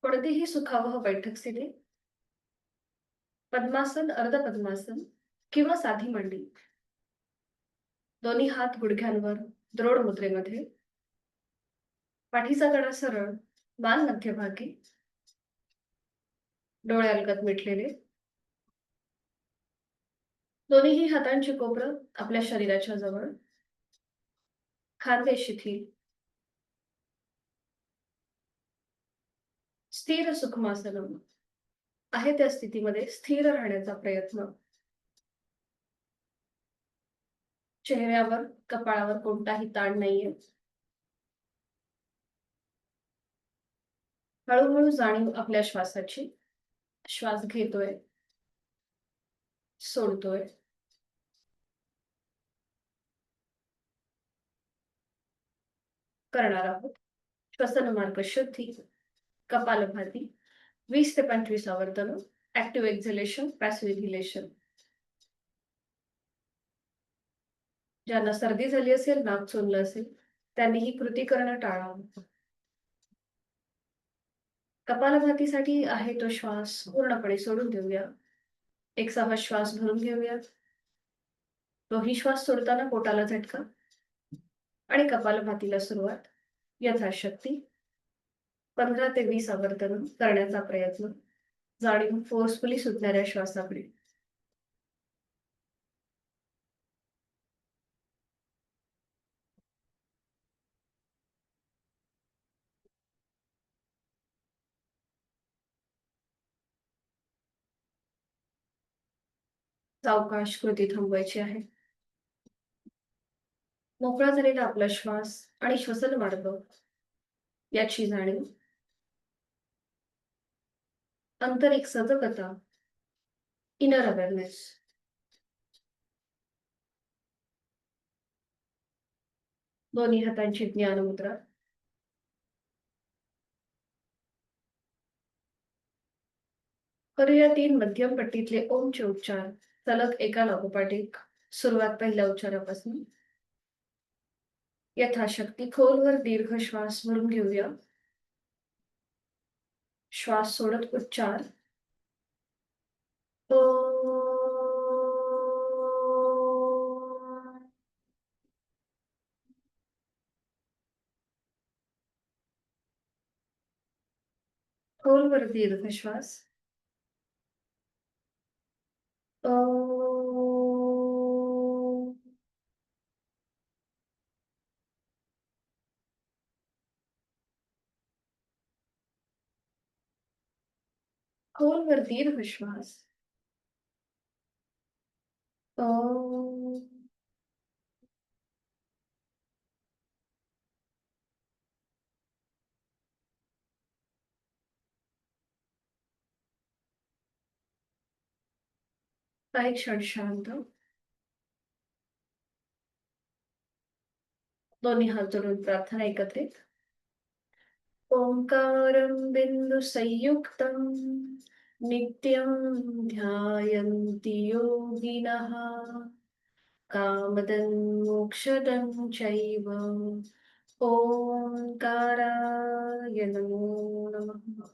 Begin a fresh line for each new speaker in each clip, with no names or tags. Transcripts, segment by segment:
कोणतीही सुखावह बैठक स्थिती, पद्मासन, अर्ध पद्मासन किंवा साधी मांडी. दोन्ही हात गुडघ्यांवर द्रोड मुद्रेमध्ये, पाठीचा कडा सरळ, मान मध्यभागी, डोळे अलगद मिटलेले. दोन्हीही हातांची कोपरं आपल्या शरीराच्या जवळ, खांदे शिथिल. स्थिर सुखमासनम आहे त्या स्थितीमध्ये स्थिर राहण्याचा प्रयत्न. चेहऱ्यावर, कपाळावर कोणताही ताण नाहीये. हळूहळू जाणीव आपल्या श्वासाची. श्वास घेतोय, सोडतोय. करणार आहोत श्वसन मार्ग शुद्धी, कपालभाती, 20 ते 25 आवर्तन, ऍक्टिव्ह एक्झलेशन, पॅसिव्ह इन्हेलेशन. ज्यांना सर्दी झाली असेल, नाक चोंदलं असेल, त्यांनी ही कृती करणं टाळावं. कपालभातीसाठी आहे तो श्वास पूर्णपणे सोडून देऊया. एक सहज श्वास भरून घेऊया. तोही श्वास सोडताना पोटाला झटका आणि कपालभातीला सुरुवात. यथाशक्ती 15 ते 20 आवर्तन करण्याचा प्रयत्न. जाणीव फोर्सफुली सुटणाऱ्या श्वासाकडे. सावकाश कृती थांबवायची आहे. मोकळा झालेला आपला श्वास आणि श्वसन मार्ग याची जाणीव. आंतरिक सजगता, इनर अवेअरनेस. दोन्ही हातांची ज्ञान मुद्रा. करूया 3 मध्यम पट्टीतले ओमचे उच्चार सलग एका लागोपाठ एक. सुरुवात पहिल्या उच्चारापासून. यथाशक्ती खोलवर दीर्घ श्वास भरून घेऊया. श्वास सोडत उच्चार. ओ. खोलवर दीर्घ श्वास. ओ. खोलवर दीर्घ श्वास. ओ. काही क्षण शांत. दोन्ही हात जोडून प्रार्थना एकत्रित. ओंकारं बिन्दुसंयुक्तं नित्यं ध्यायन्ति योगिनः कामदं मोक्षदं चैव. ओंकाराय नमो नमः.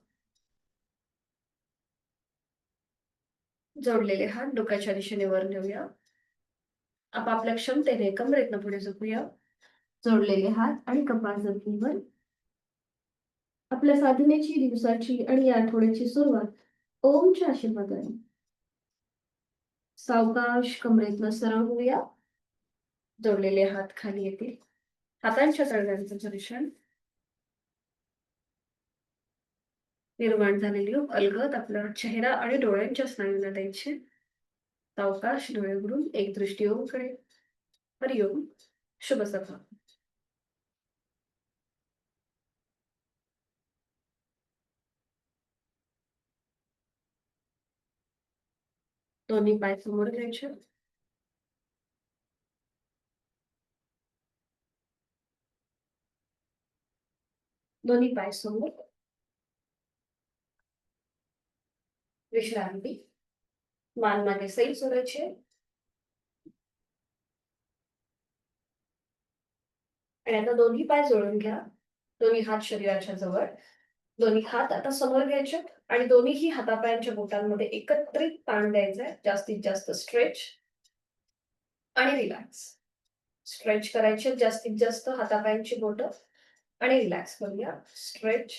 जोडलेले हात डोक्याच्या दिशेने वर नेऊया. आपापल्या क्षमतेने कमरेतनं पुढे झुकूया. जोडलेले हात आणि कपाळ जमिनीवर. आपल्या साधनेची, दिवसाची आणि या आठवड्याची सुरुवात ओमच्या आशीर्वादाने. सावकाश कमरेतनं सरळ होऊया. जोडलेले हात खाली येतील. हातांच्या तळव्यांचं घर्षण. निर्माण झालेली अलगद आपला चेहरा आणि डोळ्यांच्या स्नायूंना द्यायचे. सावकाश डोळे उघडून एक दृष्टी ओमकडे. हरिओम. शुभ सकाळ. दोन्ही पाय समोर घ्यायचे. दोन्ही पाय समोर. विश्रांती. मान मागे सैल सोडायचे. आणि आता दोन्ही पाय जोडून घ्या. दोन्ही हात शरीराच्या जवळ. दोन्ही हात आता समोर घ्यायचे आणि दोन्हीही हातापायांच्या बोटांमध्ये एकत्रित ताण द्यायचा आहे. जास्तीत जास्त स्ट्रेच आणि रिलॅक्स. स्ट्रेच करायचे जास्तीत जास्त हातापायांची बोट आणि रिलॅक्स करूया. Stretch,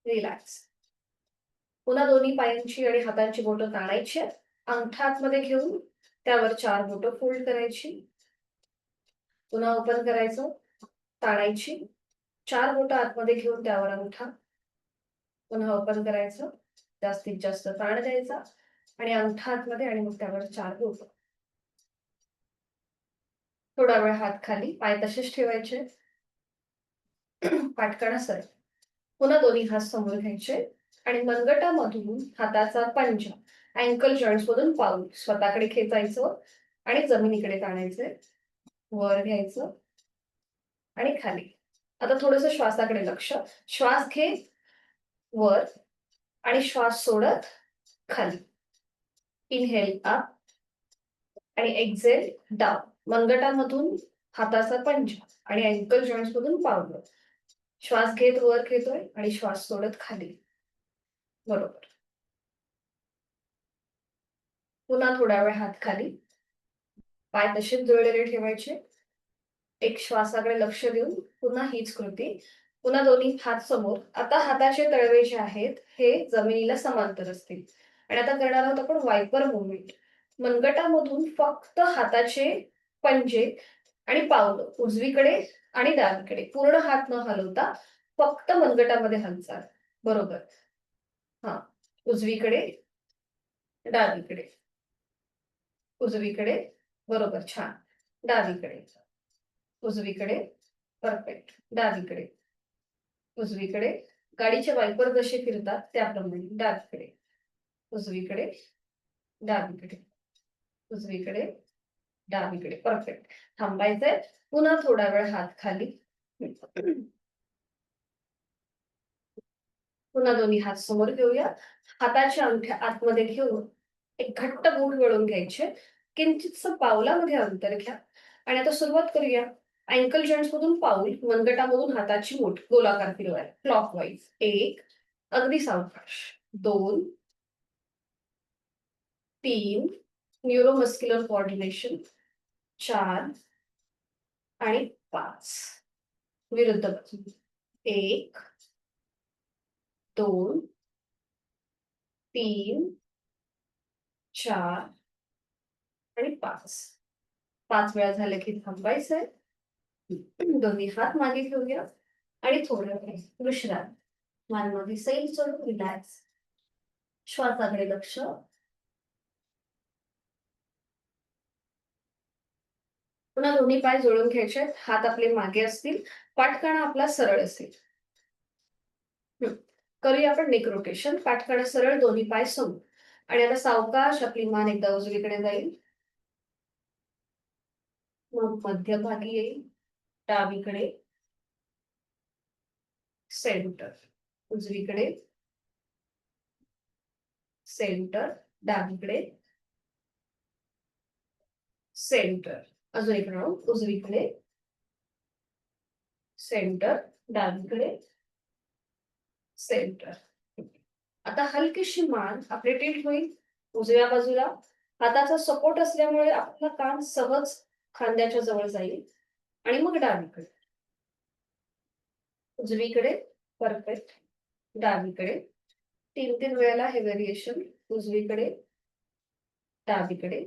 relax. पुन्हा दोन्ही पायांची आणि हातांची बोटं ताणायची. अंगठा आतमध्ये घेऊन त्यावर 4 बोटं फोल्ड करायची. पुन्हा ओपन करायचं, ताणायची. 4 बोटं आतमध्ये घेऊन त्यावर अंगठा. पुन्हा ओपन करायचं, जास्तीत जास्त ताण द्यायचा आणि अंगठा आतमध्ये आणि मग त्यावर 4 बोटं. थोडा वेळ हात खाली, पाय तसेच ठेवायचे. पाठकाणा सरळ. पुन्हा दोन्ही हात समोर घ्यायचे आणि मनगटामधून हाताचा पंजा अँकल जॉईंट्स मधून पाऊल स्वतःकडे खेचायचं आणि जमिनीकडे ताणायचे. वर घ्यायचं आणि खाली. आता थोडंसं श्वासाकडे लक्ष. श्वास घे वर आणि श्वास सोडत खाली. इनहेल अप आणि एक्झेल डाऊन. मनगटामधून हाताचा पंजा आणि अँकल जॉईंट्स मधून पाऊल. श्वास घेत वर घेतोय आणि श्वास सोडत खाली. बरोबर. पुन्हा थोडा वेळ हात खाली, पाय तसेच जुळलेले ठेवायचे. एक श्वासाकडे लक्ष देऊन पुन्हा हीच कृती. पुन्हा दोन्ही हात समोर. आता हाताचे तळवे जे आहेत हे जमिनीला समांतर असतील आणि आता करणार आहोत आपण वायपर मुवमेंट. मनगटामधून फक्त हाताचे पंजे आणि पावलं उजवीकडे आणि डावीकडे. पूर्ण हात न हलवता फक्त मनगटामध्ये हालचाल. बरोबर. हा. उजवीकडे, डावीकडे, उजवीकडे. बरोबर, छान. डावीकडे, उजवीकडे. परफेक्ट. डावीकडे, उजवीकडे. गाडीचे वायपर जसे फिरतात त्याप्रमाणे. डावीकडे, उजवीकडे, डावीकडे, उजवीकडे, डावीकडे. परफेक्ट. थांबायचंय. पुन्हा थोडा वेळ हात खाली. पुन्हा दोन्ही हात समोर घेऊया. हाताच्या अंगठ्या आतमध्ये घेऊन एक घट्ट बोट वळून घ्यायचे. किंचितसं पावलामध्ये अंतर घ्या आणि आता सुरुवात करूया. अँकल जॉईंट्स मधून पाऊल, मनगटामधून हाताची बोट गोलाकार फिरवायला क्लॉकवाईज. 1, अगदी सावकाश. 2, 3, न्यूरोमस्क्युलर कोऑर्डिनेशन. 4 आणि 5. विरुद्ध बाजू. 1, 2, 3, 4 आणि 5. 5 वेळा झाले की थांबायचंय. दोन्ही हात मागे घेऊया आणि थोडं वेळ विश्रांती. मानमध्ये सैल सोडून रिलॅक्स. श्वासाकडे लक्ष. पुन्हा दोन्ही पाय जोडून घ्यायचे. हात आपले मागे असतील. पाठकाणा आपला सरळ असेल. करूया आपण नेक रोटेशन. पाठकाणा सरळ, दोन्ही पाय समोर आणि आता सावकाश आपली मान एकदा उजवीकडे जाईल. मग मध्यभागी येईल. डावीकडे, सेंटर, उजवीकडे, सेंटर, डावीकडे, सेंटर. अजून एक राऊंड. उजवीकडे, सेंटर, डावीकडे, सेंटर. आता हलकीशी मान आपली टिल्ट होईल उजव्या बाजूला. हाताचा सपोर्ट असल्यामुळे आपला कान सहज खांद्याच्या जवळ जाईल आणि मग डावीकडे, उजवीकडे. परफेक्ट. डावीकडे. 3-3 वेळेला हे व्हेरिएशन. उजवीकडे, डावीकडे,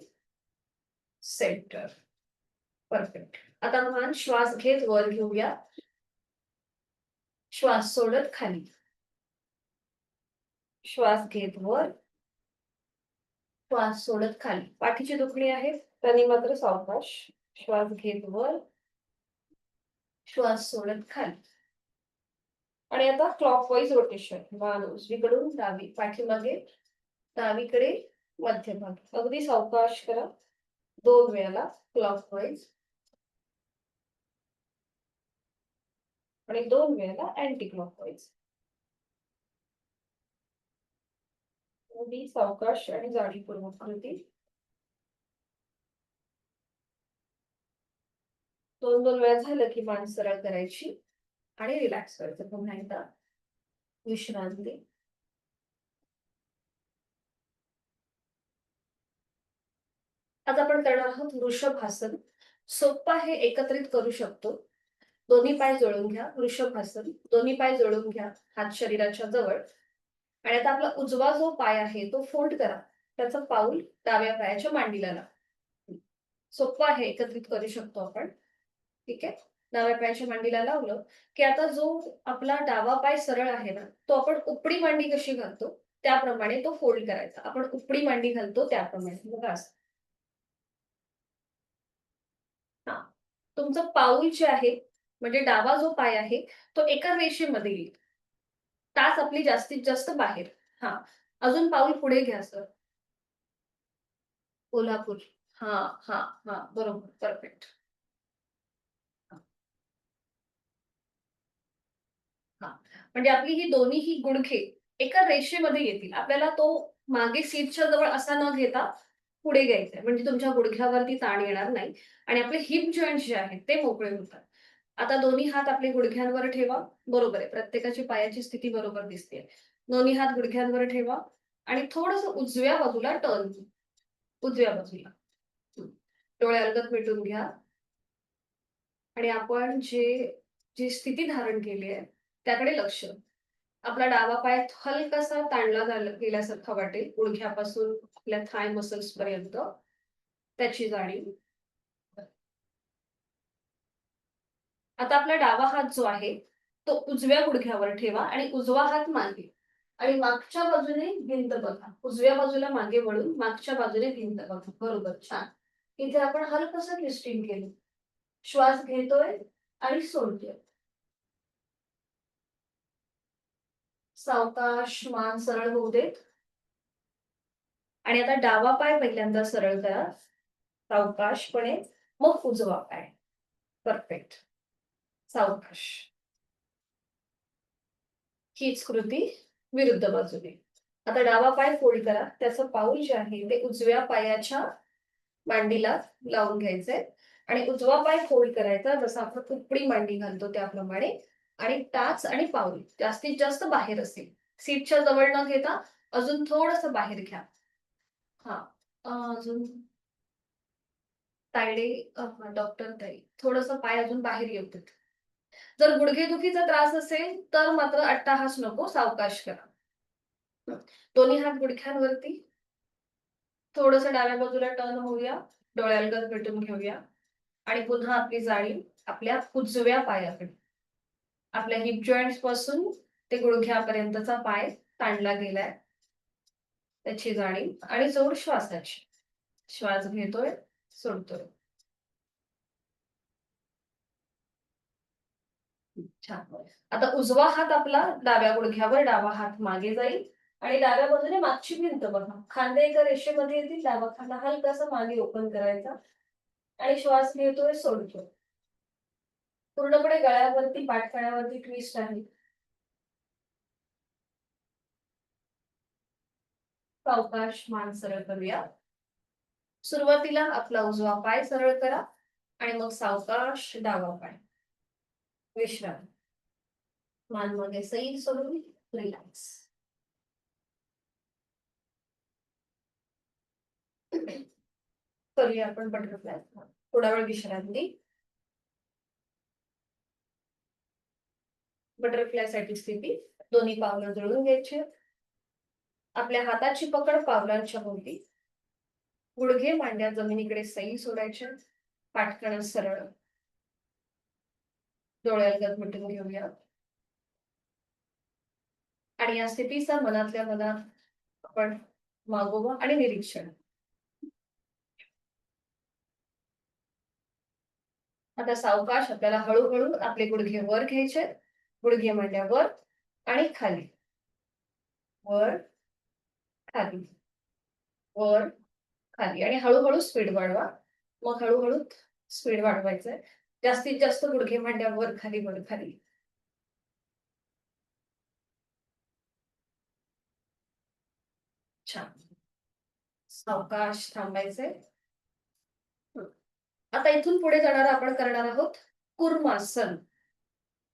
सेंटर. परफेक्ट. आता मान श्वास घेत वर घेऊया. श्वास सोडत खाली. श्वास घेत वर, श्वास सोडत खाली. पाठीची दुखणी आहे त्यांनी मात्र सावकाश. श्वास घेत वर, श्वास सोडत खाली. आणि आता क्लॉकवाईज रोटेशन. मान उजवीकडून डावी, पाठीमागे, डावीकडे, मध्यभागी. अगदी सावकाश करा. 2 वेळेला क्लॉकवाईज आणि 2 वेळेला अँटी क्लॉकवाईज. अगदी सावकाश आणि जाणीवपूर्वक कृती. 2-2 वेळा झालं की मान सरळ करायची आणि रिलॅक्स करायचं. पुन्हा एकदा विश्रांती. आज आपण करणार आहोत वृषभासन. सोप्पं आहे, एकत्रित करू शकतो. दोन्ही पाय जोडून घ्या. वृषभासन. दोन्ही पाय जोडून घ्या. हात शरीराच्या जवळ. आणि आता आपला उजवा जो पाय आहे तो फोल्ड करा. त्याचं पाऊल डाव्या पायाच्या मांडीला लावा. सोप्पं आहे, एकत्रित करू शकतो आपण. ठीक आहे. डाव्या पायाच्या मांडीला लावलं की आता जो आपला डावा पाय सरळ आहे ना, तो आपण उपडी मांडी कशी घालतो त्याप्रमाणे तो फोल्ड करायचा. आपण उपडी मांडी घालतो त्याप्रमाणे. बघा असं. हा. तुमचं पाऊल जे आहे, म्हणजे डावा जो पाय आहे तो एका रेषेमध्ये येईल. टाच आपली जास्तीत जास्त बाहेर. हा. अजून पाऊल पुढे घ्या सर. कोल्हापूर. हा. हा. हा. बरोबर. परफेक्ट. हा. म्हणजे आपली ही दोन्ही गुडघे एका रेषेमध्ये येतील. आपल्याला तो मागे सीटच्या जवळ असा न घेता पुढे घ्यायचा आहे. म्हणजे तुमच्या गुडघ्यावरती ताण येणार नाही आणि आपले हिप जॉइंट जे आहेत ते मोकळे होतात. आता दोन्ही हात आपले गुडघ्यांवर ठेवा. बरोबर आहे. प्रत्येकाची पायाची स्थिती बरोबर दिसते. दोन्ही हात गुडघ्यांवर ठेवा आणि थोडंसं उजव्या बाजूला टर्न. उजव्या बाजूला. डोळे अलगद मिटून घ्या. आणि आपण जी स्थिती धारण केली आहे त्याकडे लक्ष. आपला डावा पाय हलकासा ताणला गेल्यासारखा वाटेल गुडघ्यापासून आपल्या थाय मसल्स पर्यंत. त्याची जाणीव. आता आपला डावा हात जो आहे तो उजव्या गुडघ्यावर ठेवा आणि उजवा हात मागे. आणि मागच्या बाजूने भिंत बघा. उजव्या बाजूला मागे वळून मागच्या बाजूने भिंत बघा. बरोबर. छान. इथे आपण हलकसं ट्विस्टिंग केलं. श्वास घेतोय आणि सोडतोय. सावकाश मान सरळ होऊ देत. आणि आता डावा पाय पहिल्यांदा सरळ करा. सावकाशपणे. मग उजवा पाय. परफेक्ट. सावकाश. हीच कृती विरुद्ध बाजूने. आता डावा पाय फोल्ड करा. त्याचं पाऊल जे आहे ते उजव्या पायाच्या मांडीला लावून घ्यायचंय आणि उजवा पाय फोल्ड करायचा जसं आपण उपडी मांडी घालतो त्याप्रमाणे. आणि टाच आणि पाऊल जास्तीत जास्त बाहेर असेल. सीटच्या जवळ न घेता अजून थोडंसं बाहेर घ्या. हा. अजून तायडे. डॉक्टर ताई थोडंसं पाय अजून बाहेर येऊ देत. जर गुडघेदुखीचा त्रास असेल तर मात्र अट्टाहास नको. सावकाश करा. दोन्ही हात गुडघ्यांवरती. थोडंसं डाव्या बाजूला टर्न होऊया. डोळे अलगद मिटून घेऊया. आणि पुन्हा आपली जाळी आपल्या उजव्या पायाकडे. आपल्या हिप जॉइंट पासून ते गुडघ्यापर्यंतचा पाय ताणला गेलाय. त्याची जाणीव आणि जोड श्वासाची. श्वास घेतोय, सोडतोय. छान. आता उजवा हात आपला डाव्या गुडघ्यावर, डावा हात मागे जाईल आणि डाव्या बाजूने मागची भिंत बघा. खांदे एका रेषेमध्ये येतील. डावा खांदा हलकासा मागे ओपन करायचा आणि श्वास घेतोय, सोडतोय. पूर्णपणे गळ्यावरती पाठकण्यावरती ट्विस्ट आहे. सावकाश मान सरळ करूया. सुरुवातीला आपला उजवा पाय सरळ करा आणि मग सावकाश डावा पाय. विश्राम. मान मध्ये सैल सोडून रिलॅक्स. करूया आपण बटरफ्लाय. थोडा वेळ विश्रांती. बटरफ्लाय साठी स्थिती. दोन्ही पावलं जुळून घ्यायची. आपल्या हाताची पकड पावलांच्या भोवती. गुडघे मांड्या जमिनीकडे सैल सोडायचे. पाठकणा सरळ. डोळे अलगद मिटून घेऊया. आणि या स्थितीचा मनातल्या मनात आपण मागोवा आणि निरीक्षण. आता सावकाश आपल्याला हळूहळू आपले गुडघे वर घ्यायचे. गुडघे मांड्या वर आणि खाली. वर खाली. वर खाली. आणि हळूहळू स्पीड वाढवा. मग हळूहळू स्पीड वाढवायचंय. जास्तीत जास्त गुडघे मांड्या वर खाली, वर खाली. छान. सावकाश थांबायचंय. आता इथून पुढे जाणार आपण करणार आहोत कूर्मासन.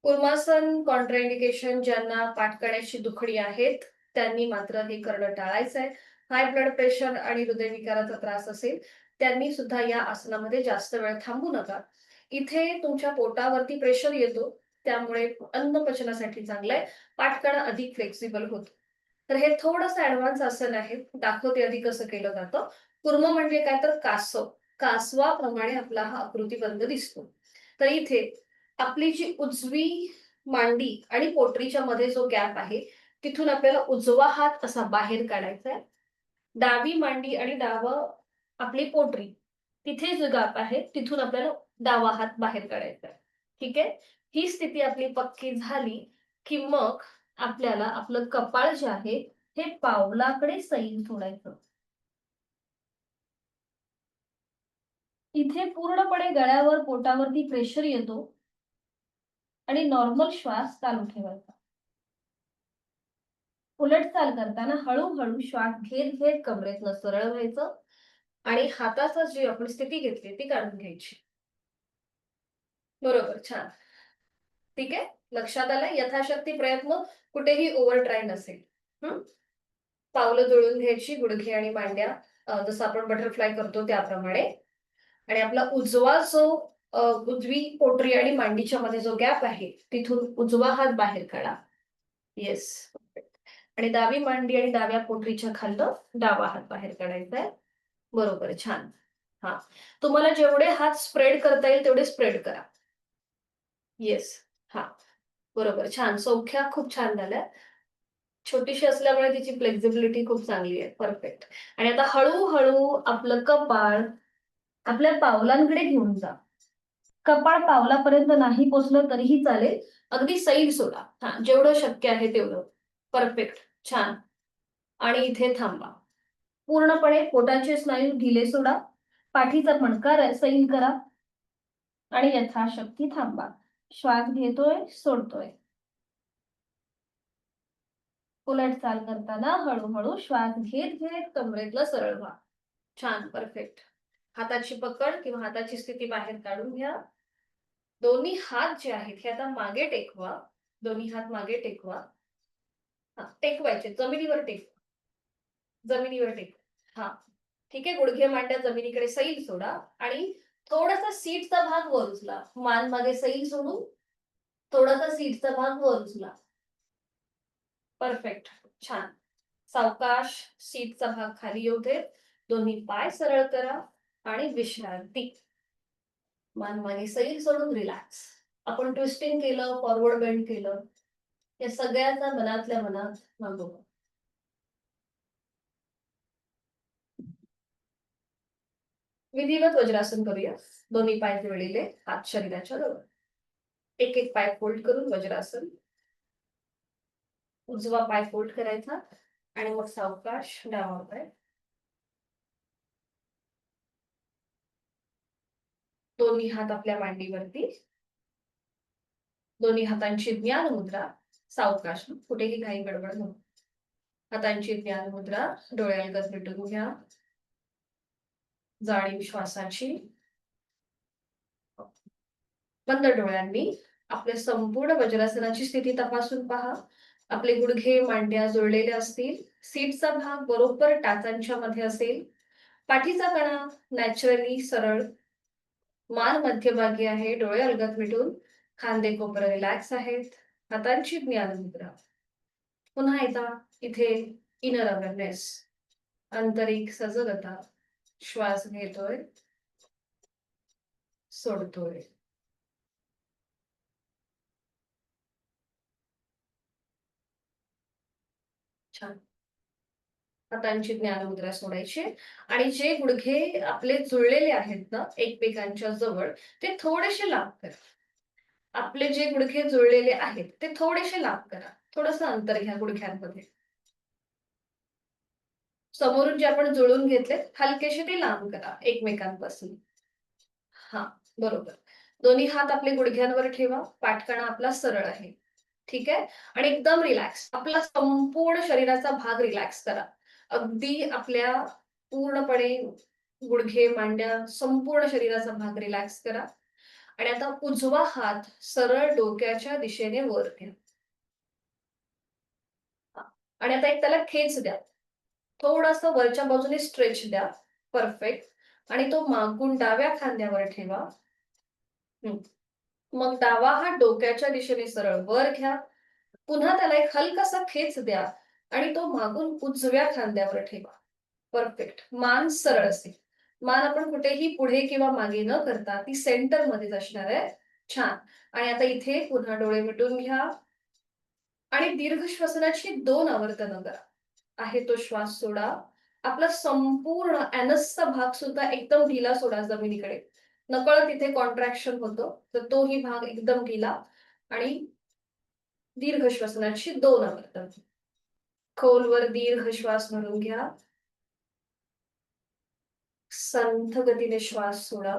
कुर्मासन कॉन्ट्राइंडिकेशन ज्यांना पाठ करण्याची दुखडी आहेत त्यांनी मात्र हे करणं टाळायचं आहे. हाय ब्लड प्रेशर आणि हृदयविकाराचा त्रास असेल त्यांनी सुद्धा या आसनामध्ये जास्त वेळ थांबू नका. इथे तुमच्या पोटावरती प्रेशर येतो त्यामुळे अन्न पचनासाठी चांगलं आहे. पाठ करणं अधिक फ्लेक्सिबल होतं. तर हे थोडंसं ऍडव्हान्स आसन आहे. दाखवते आधी कसं केलं जातं. कुर्म म्हणजे काय तर कासव. कासवाप्रमाणे आपला हा आकृतीबंध दिसतो. तर इथे आपली जी उजवी मांडी आणि पोटरीच्या मध्ये जो गॅप आहे तिथून आपल्याला उजवा हात असा बाहेर काढायचा आहे. डावी मांडी आणि डावं आपली पोटरी तिथे जो गॅप आहे तिथून आपल्याला डावा हात बाहेर काढायचा आहे. ठीक आहे. ही स्थिती आपली पक्की झाली की मग आपल्याला आपलं कपाळ जे आहे हे पावलाकडे सैल सोडायचं. इथे पूर्णपणे गळ्यावर पोटावरती प्रेशर येतो आणि नॉर्मल श्वास चालू ठेवायचा. उलटचाल करताना हळूहळू श्वास घेत घेत कमरेतनं सरळ व्हायचं आणि हाताचा जी आपण स्थिती घेतली ती काढून घ्यायची. बरोबर, छान. ठीक आहे. लक्षात आलं. यथाशक्ती प्रयत्न, कुठेही ओव्हर ट्राय नसेल. पावलं जुळून घ्यायची, गुडघे आणि मांड्या जसं आपण बटरफ्लाय करतो त्याप्रमाणे. आणि आपला उजवा जो उजवी पोटरी आणि मांडीच्या मध्ये जो गॅप आहे तिथून उजवा हात बाहेर काढा. येस. आणि डावी मांडी आणि डाव्या पोटरीच्या खालनं डावा हात बाहेर काढायचा आहे. बरोबर, छान. हा, तुम्हाला जेवढे हात स्प्रेड करता येईल तेवढे स्प्रेड करा. येस. हा, बरोबर, छान. सौख्या खूप छान झाल्या. छोटीशी असल्यामुळे तिची फ्लेक्झिबिलिटी खूप चांगली आहे. परफेक्ट. आणि आता हळूहळू आपलं कपाळ आपल्या पावलांकडे घेऊन जा. कपाळ पावलापर्यंत नाही पोचलं तरीही चालेल. अगदी सैल सोडा. हा, जेवढं शक्य आहे तेवढं. परफेक्ट, छान. आणि इथे थांबा. पूर्णपणे पोटाचे स्नायू ढिले सोडा. पाठीचा मणका सैल करा आणि यथाशक्ती थांबा. श्वास घेतोय, सोडतोय. उलट चाल करताना हळूहळू श्वास घेत घेत कमरेतलं सरळ व्हा. छान, परफेक्ट. हाताची पकड किंवा हाताची स्थिती बाहेर काढून घ्या. दोन्ही हात जे आहेत हे आता मागे टेकवा. दोन्ही हात मागे टेकवा. टेकवायचे, जमिनीवर जमिनीवर टेक. ठीक आहे. गुडघे मांड्या जमिनीकडे सैल सोडा आणि थोडासा सीटचा भाग वर उचला. मान मागे सैल सोडून थोडासा सीटचा भाग वर उचला. परफेक्ट, छान. सावकाश सीटचा भाग खाली येऊ दे. दोन्ही पाय सरळ करा आणि विश्रांती. मान मागे सैल सोडून रिलॅक्स. आपण ट्विस्टिंग केलं, फॉरवर्ड बेंड केलं, या सगळ्याचा मनातल्या मनात मागोवा. विधिवत वज्रासन करूया. दोन्ही पाय जोडलेले, हात शरीराच्या जवळ. एक एक पाय फोल्ड करून वज्रासन. उजवा पाय फोल्ड करायचा आणि मग सावकाश डावा पाय. दोन्ही हात आपल्या मांडीवरती. दोन्ही हातांची ज्ञान मुद्रा. सावकाश, कुठेही घाई गडबड नको. हातांची ज्ञान मुद्रा. डोळ्यालगत मिटून घ्या. जाणीव श्वासाची. बंद डोळ्यांनी आपल्या संपूर्ण वज्रासनाची स्थिती तपासून पहा. आपले गुडघे मांड्या जोडलेल्या असतील. सीटचा भाग बरोबर टाचांच्या मध्ये असेल. पाठीचा कणा नॅचरली सरळ. मान मध्यभागी आहे. डोळे अलगद मिटून. खांदे कोपर रिलॅक्स आहेत. हातांची ज्ञान मुद्रा. पुन्हा एकदा इथे इनर अवेअरनेस, आंतरिक सजगता. श्वास घेतोय, सोडतोय. छान. हातांची ज्ञानमुद्रा सोडायची आणि जे गुडघे आपले जुळलेले आहेत ना एकमेकांच्या जवळ ते थोडेसे लांब करा. आपले जे गुडघे जुळलेले आहेत ते थोडेसे लांब करा. थोडंसं अंतर घ्या गुडघ्यांमध्ये. समोरून जे आपण जुळून घेतले हलकेसे ते लांब करा एकमेकांपासून. हा, बरोबर. दोन्ही हात आपले गुडघ्यांवर ठेवा. पाठकणा आपला सरळ आहे. ठीक आहे. आणि एकदम रिलॅक्स. आपला संपूर्ण शरीराचा भाग रिलॅक्स करा. अगदी आपल्या पूर्णपणे गुडघे मांड्या संपूर्ण शरीराचा भाग रिलॅक्स करा आणि आता उजवा हात सरळ डोक्याच्या दिशेने वर घ्या. आणि आता एक त्याला खेच द्या. थोडासा वरच्या बाजूने स्ट्रेच द्या. परफेक्ट. आणि तो मागून डाव्या खांद्यावर ठेवा. मग डावा हात डोक्याच्या दिशेने सरळ वर घ्या. पुन्हा त्याला एक हलकासा खेच द्या आणि तो मागून उजव्या खांद्यावर ठेवा. परफेक्ट. मान सरळ असेल. मान आपण कुठेही पुढे किंवा मागे न करता ती सेंटर मध्येच असणार आहे. छान. आणि आता इथे पुन्हा डोळे मिटून घ्या आणि दीर्घ श्वसनाची 2 आवर्तनं करा. आहे तो श्वास सोडा. आपला संपूर्ण ऍनसचा भाग सुद्धा एकदम ढिला सोडा जमिनीकडे. नकळत इथे कॉन्ट्रॅक्शन होतं, तर तोही भाग एकदम ढिला. आणि दीर्घ श्वसनाची 2 आवर्तन. खोलवर दीर्घ श्वास भरून घ्या. संथ गतीने श्वास सोडा.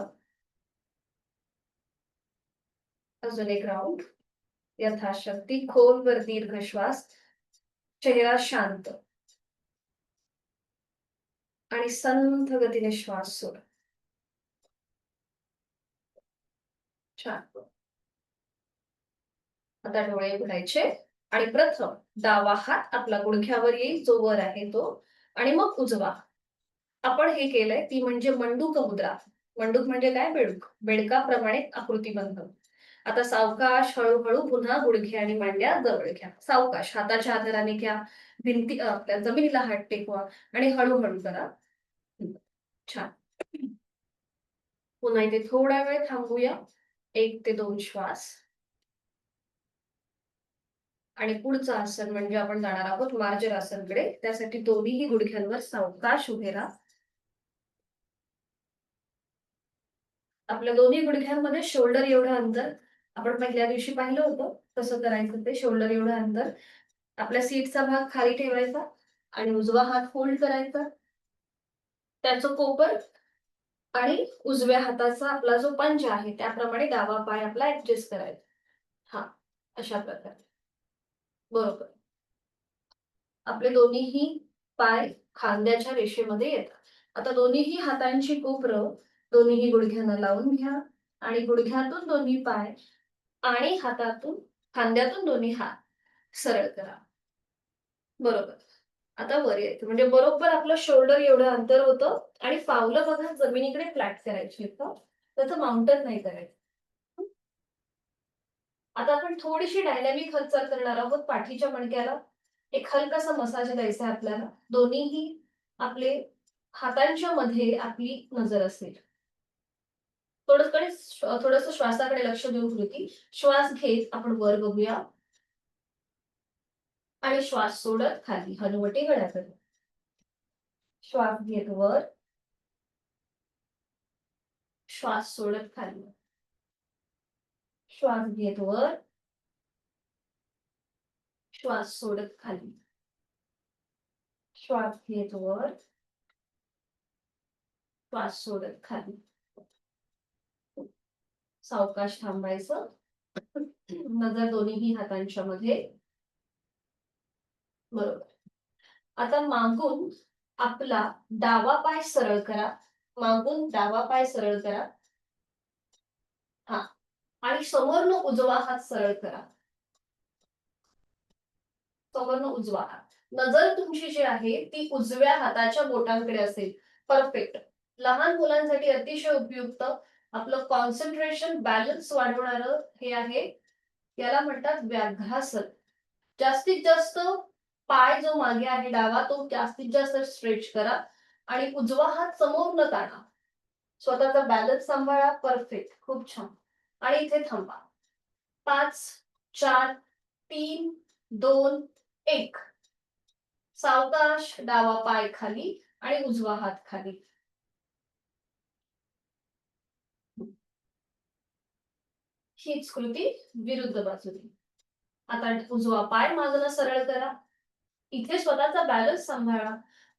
अजून एक राऊंड. यथाशक्ती खोलवर दीर्घ श्वास. चेहरा शांत आणि संथ गतीने श्वास सोडा. छान. आता डोळे उघडायचे आणि प्रथम डावा हात आपला गुडघ्यावर येईल, जो वर आहे तो. आणि मग उजवा. आपण हे केलंय ती म्हणजे मंडूक मुद्रा. मंडूक म्हणजे काय? बेडूक. बेडकाप्रमाणे आकृतीबंध. आता सावकाश हळूहळू पुन्हा गुडघे आणि मांड्या जवळ घ्या. सावकाश हाताच्या आधाराने घ्या. आपल्या जमिनीला हात टेकवा आणि हळूहळू करा. छान. पुन्हा इथे थोडा वेळ थांबूया. 1 ते 2 श्वास. आणि पुढचं आसन म्हणजे आपण जाणार आहोत मार्जर आसनकडे. त्यासाठी दोन्हीही गुडघ्यांवर सावकाश उभे राहा. आपल्या दोन्ही गुडघ्यांमध्ये शोल्डर एवढं अंतर. आपण पहिल्या दिवशी पाहिलं होतं कसं करायचं ते. शोल्डर एवढं अंतर. आपल्या सीटचा भाग खाली ठेवायचा आणि उजवा हात फोल्ड करायचा. त्याचं कोपर आणि उजव्या हाताचा आपला जो पंजा आहे त्याप्रमाणे डावा पाय आपला ऍडजस्ट करायचा. हा, अशा प्रकारे. बरोबर. आपले दोन्हीही पाय खांद्याच्या रेषेमध्ये येतात. आता दोन्हीही हातांची कोपरं दोन्हीही गुडघ्यांना लावून घ्या आणि गुडघ्यातून दोन्ही पाय आणि हातातून खांद्यातून दोन्ही हात सरळ करा. बरोबर. आता वर यायचं म्हणजे बरोबर आपलं शोल्डर एवढं अंतर होतं आणि पावलं बघा जमिनीकडे फ्लॅट करायची आहेत. त्याचं माउंटन नाही करायचं. आता आपण थोडीशी डायनॅमिक हालचाल करणार आहोत पाठीच्या मणक्याला. एक हलकासा मसाज द्यायचा आहे आपल्याला. दोन्हीही आपले हातांच्या मध्ये आपली नजर असेल. थोडंसं श्वासाकडे लक्ष देऊन कृती. श्वास घेत आपण वर बघूया आणि श्वास सोडत खाली हनुवटी गळ्याकडे. श्वास घेत वर, श्वास सोडत खाली. श्वास घेत वर, श्वास सोडत खाली. श्वास घेत वर, श्वास सोडत खाली. सावकाश थांबायचं. नजर दोन्हीही हातांच्या मध्ये. बरोबर. आता मागून आपला डावा पाय सरळ करा. मागून डावा पाय सरळ करा. हा. आणि समोरनं उजवा हात सरळ करा. समोरनं उजवा हात. नजर तुमची जी आहे ती उजव्या हाताच्या बोटांकडे असेल. परफेक्ट. लहान मुलांसाठी अतिशय उपयुक्त आपलं कॉन्सन्ट्रेशन बॅलन्स वाढवणारं हे आहे. याला म्हणतात व्याघ्रासन. जास्तीत जास्त पाय जो मागे आहे डावा तो जास्तीत जास्त स्ट्रेच करा आणि उजवा हात समोर न ताणा. स्वतःचा बॅलन्स सांभाळा. परफेक्ट. खूप छान. आणि इथे थांबा. 5 4 3 2 1. सावकाश डावा पाय खाली आणि उजवा हात खाली. हीच कृती विरुद्ध बाजूने. आता उजवा पाय मागणं सरळ करा. इथे स्वतःचा बॅलन्स सांभाळा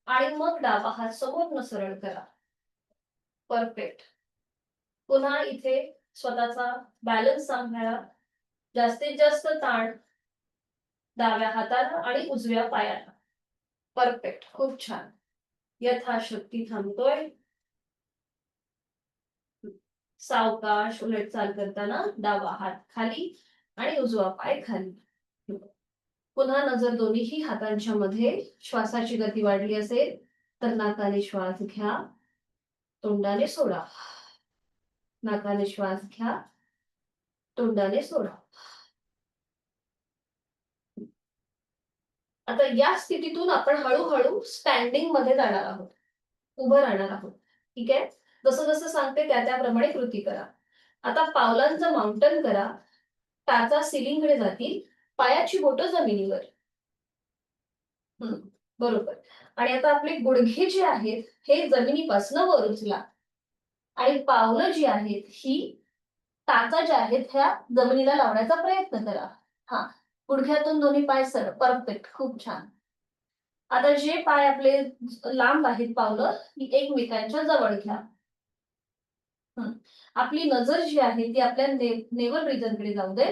आणि मग डावा हात समोरनं सरळ करा. परफेक्ट. पुन्हा इथे स्वतःचा बॅलन्स सांभाळा. जास्तीत जास्त ताण डाव्या हाताला आणि उजव्या पायाला. परफेक्ट. खूप छान. यथाशक्ती थांबतोय. सावकाश उलट चाल करताना डावा हात खाली आणि उजवा पाय खाली. पुन्हा नजर दोन्हीही हातांच्या मध्ये. श्वासाची गती वाढली असेल तर नाकाने श्वास घ्या, तोंडाने सोडा. नाकाने श्वास घ्या, तोंडाने सोडा. आता या स्थितीतून आपण हळूहळू स्टँडिंग मध्ये जाणार आहोत, उभं राहणार आहोत. ठीक आहे. जसं जसं सांगते त्याप्रमाणे कृती करा. आता पावलांचं माउंटन करा. टाचा सिलिंगकडे जातील, पायाची बोटं जमिनीवर. बरोबर. आणि आता आपले गुडघे जे आहेत हे जमिनीपासून वर उचला आणि पावलं जी आहेत ही टाचा ज्या आहेत ह्या जमिनीला लावण्याचा प्रयत्न करा. हा, गुडघ्यातून दोन्ही पाय सरळ. परफेक्ट, खूप छान. आता जे पाय आपले लांब आहेत पावलं ती एकमेकांच्या जवळ घ्या. आपली नजर जी आहे ती आपल्या नेवल रिजनकडे जाऊ दे,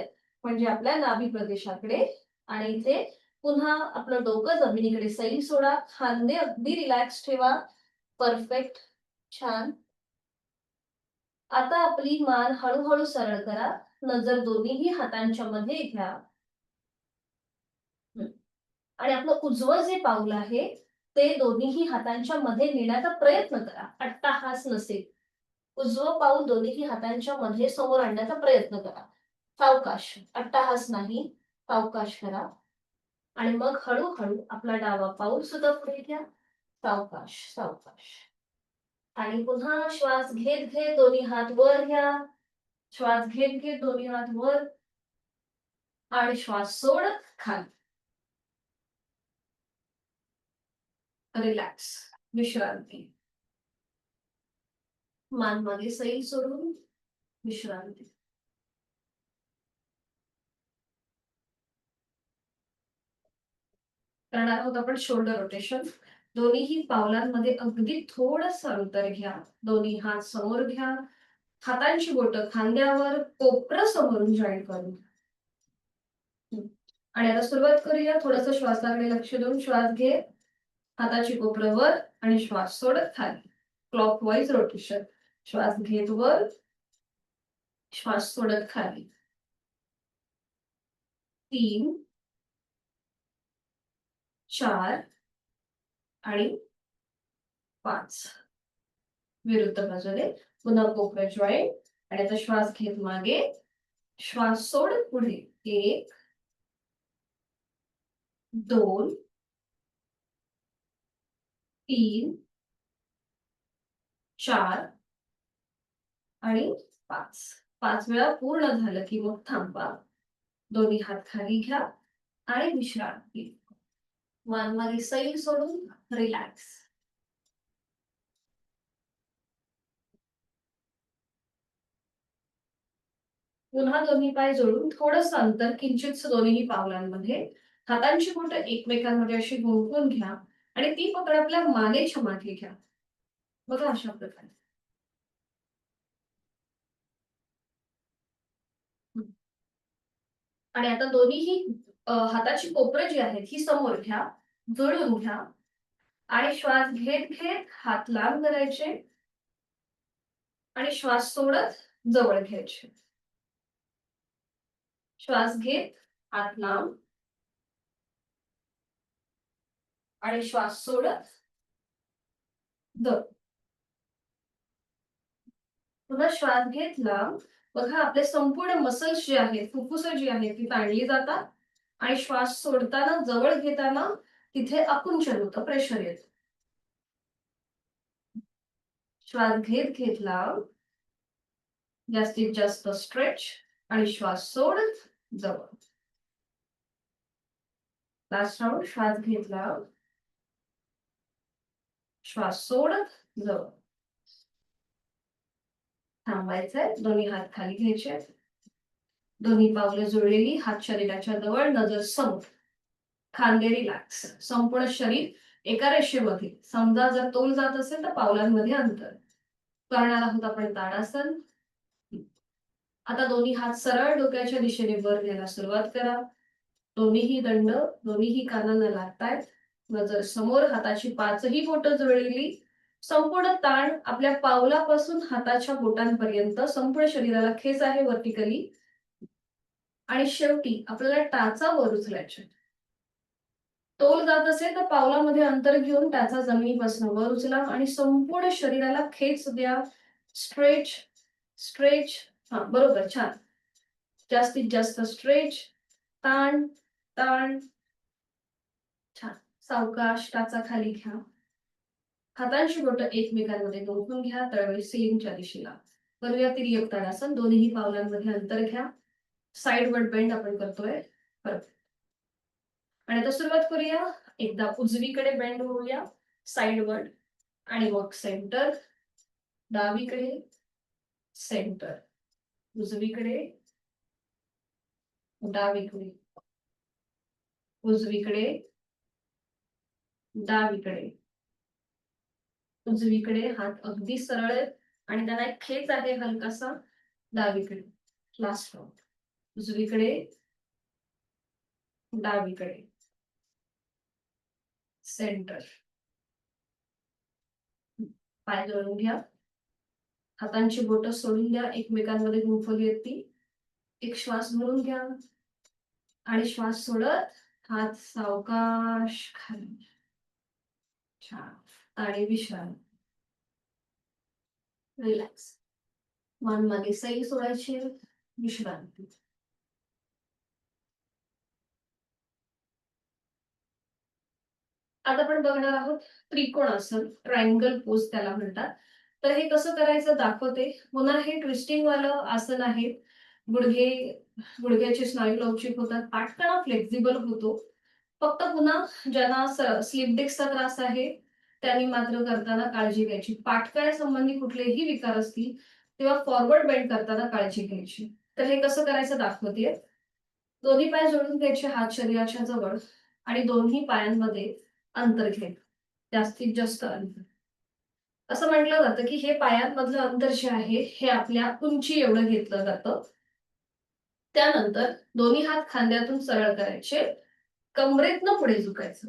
म्हणजे आपल्या नाभी प्रदेशाकडे. आणि इथे पुन्हा आपलं डोकं जमिनीकडे सैल सोडा. खांदे अगदी रिलॅक्स ठेवा. परफेक्ट, छान. आता आपली मान हळूहळू सरळ करा. नजर दोन्हीही हातांच्या मध्ये घ्या. आणि आपलं उजवं जे पाऊल आहे ते दोन्हीही हातांच्या मध्ये नेण्याचा प्रयत्न करा. अट्टाहास नसेल. उजवं पाऊल दोन्हीही हातांच्या मध्ये समोर आणण्याचा प्रयत्न करा. सावकाश, अट्टाहास नाही, सावकाश करा. आणि मग हळूहळू आपला डावा पाऊल सुद्धा पुढे घ्या. सावकाश सावकाश. आणि पुन्हा श्वास घेत घेत दोन्ही हात वर घ्या. श्वास घेत घेत दोन्ही हात वर आणि श्वास सोडत खाली. रिलॅक्स, विश्रांती. मान मागे सैल सोडून विश्रांती. करणार आहोत आपण शोल्डर रोटेशन. दोन्हीही पावलांमध्ये अगदी थोडंसं अंतर घ्या. दोन्ही हात समोर घ्या. हातांची बोटं खांद्यावर, कोपरं समोरून जॉईन करून. आणि आता सुरुवात करूया. थोडंसं श्वासाकडे लक्ष देऊन श्वास घे, हाताची कोपरं वर आणि श्वास सोडत खाली. Clockwise rotation. श्वास घेत वर, श्वास सोडत खाली. 3, 4 आणि 5. विरुद्ध बाजूने पुन्हा कोपरं जॉईन. आणि आता श्वास घेत मागे, श्वास सोडत पुढे. 1, 2, 3, 4 आणि 5. 5 वेळा पूर्ण झालं की मग थांबा. दोन्ही हात खाली घ्या आणि विश्रांती. मान मागे सैल सोडून रिलॅक्स. पुन्हा दोन्ही पाय जोडून थोडंसं अंतर किंचित दोन्ही पावलांमध्ये. हातांची बोटं एकमेकांमध्ये अशी गुंफून घ्या आणि ती पकड आपल्या मानेच्या मागे घ्या. बघा अशा प्रकारे. आणि आता दोन्हीही हाताची कोपरं जी आहेत ही समोर घ्या, जुळून घ्या. आणि श्वास घेत घेत हात लांब करायचे आणि श्वास सोडत जवळ घ्यायचे. श्वास घेत हात लांब आणि श्वास सोडत जवळ. पुन्हा श्वास घेत लांब. बघा आपले संपूर्ण मसल्स जे आहेत, फुफ्फुसं जी आहेत ती ताणली जातात. आणि श्वास सोडताना जवळ घेताना तिथे आकुंचन होतं, प्रेशर येतं. श्वास घेत घेत लांब, जास्तीत जास्त स्ट्रेच आणि श्वास सोडत जवळ. Last round. श्वास घेत लांब, श्वास सोडत जवळ. थांबायचंय. दोन्ही हात खाली घ्यायचे. दोन्ही पावलं जुळलेली, हात शरीराच्या जवळ, नजर समोर. खांदे रिलॅक्स. संपूर्ण शरीर एका रेषेमध्ये. समजा जर तोल जात असेल तर पावलांमध्ये अंतर. करणार आहोत आपण ताडासन. आता दोन्ही हात सरळ डोक्याच्या दिशेने वर घ्यायला सुरुवात करा. दोन्हीही दंड दोन्हीही कानांना लागतायत. नजर समोर, हाताची 5ही बोटं जुळलेली. संपूर्ण ताण आपल्या पावलापासून हाताच्या बोटांपर्यंत संपूर्ण शरीराला खेच आहे वर्टिकली. आणि शेवटी आपल्याला टाचा वर उचलायचे. तोल जात असेल तर पावलामध्ये अंतर घेऊन टाचा जमिनीपासून वर उचला आणि संपूर्ण शरीराला खेच द्या. Stretch stretch. हा, बरोबर, छान. जास्तीत जास्त स्ट्रेच. ताण ताण. छान. सावकाश टाचा खाली घ्या. हातांची बोटं एकमेकांमध्ये गुंफून घ्या. तळवे सिलिंगच्या दिशेला. करूया तिर्यक ताडासन. दोन्ही पावलांमध्ये अंतर घ्या. साइडवर्ड बेंड आपण करतोय. परफेक्ट. आणि आता सुरुवात करूया. एकदा उजवीकडे बेंड होऊया, साइडवर्ड, आणि मग सेंटर. डावीकडे, सेंटर. उजवीकडे, डावीकडे, उजवीकडे, डावीकडे, उजवीकडे. हात अगदी सरळ आहेत आणि त्यांना एक खेच आहे हलकासा. डावीकडे. Last round. उजवीकडे, डावीकडे, सेंटर. पाय जोडून घ्या. हातांची बोटं सोडून द्या. एकमेकांमध्ये गुंफवली आहेत ती. एक श्वास भरून घ्या आणि श्वास सोडत हात सावकाश खाली. छान. आणि विश्रांती. रिलॅक्स. मान मागे सैल सोडायची. विश्रांती. आता आपण बघणार आहोत त्रिकोणासन, ट्रायंगल पोज त्याला म्हणतात. तर हे कसं करायचं दाखवते. पुन्हा हे ट्विस्टिंग वालं आसन आहे. गुडघे गुडघ्याचे स्नायू लवचिक होतात. पाठकणा फ्लेक्झिबल होतो. फक्त पुन्हा ज्यांना स्लिप डिस्कचा त्रास आहे त्यांनी मात्र करताना काळजी घ्यायची. पाठकण्यासंबंधी कुठलेही विकार असतील तेव्हा फॉरवर्ड बेंड करताना काळजी घ्यायची. तर हे कसं करायचं दाखवते. दोन्ही पाय जोडून घ्यायचे हात शरीराच्या जवळ आणि दोन्ही पायांमध्ये अंतर घेत. जास्तीत जास्त अंतर. असं म्हटलं जातं की हे पायांमधलं अंतर जे आहे हे आपल्या उंची एवढं घेतलं जातं. त्यानंतर दोन्ही हात खांद्यातून सरळ करायचे. कमरेतनं पुढे झुकायचं.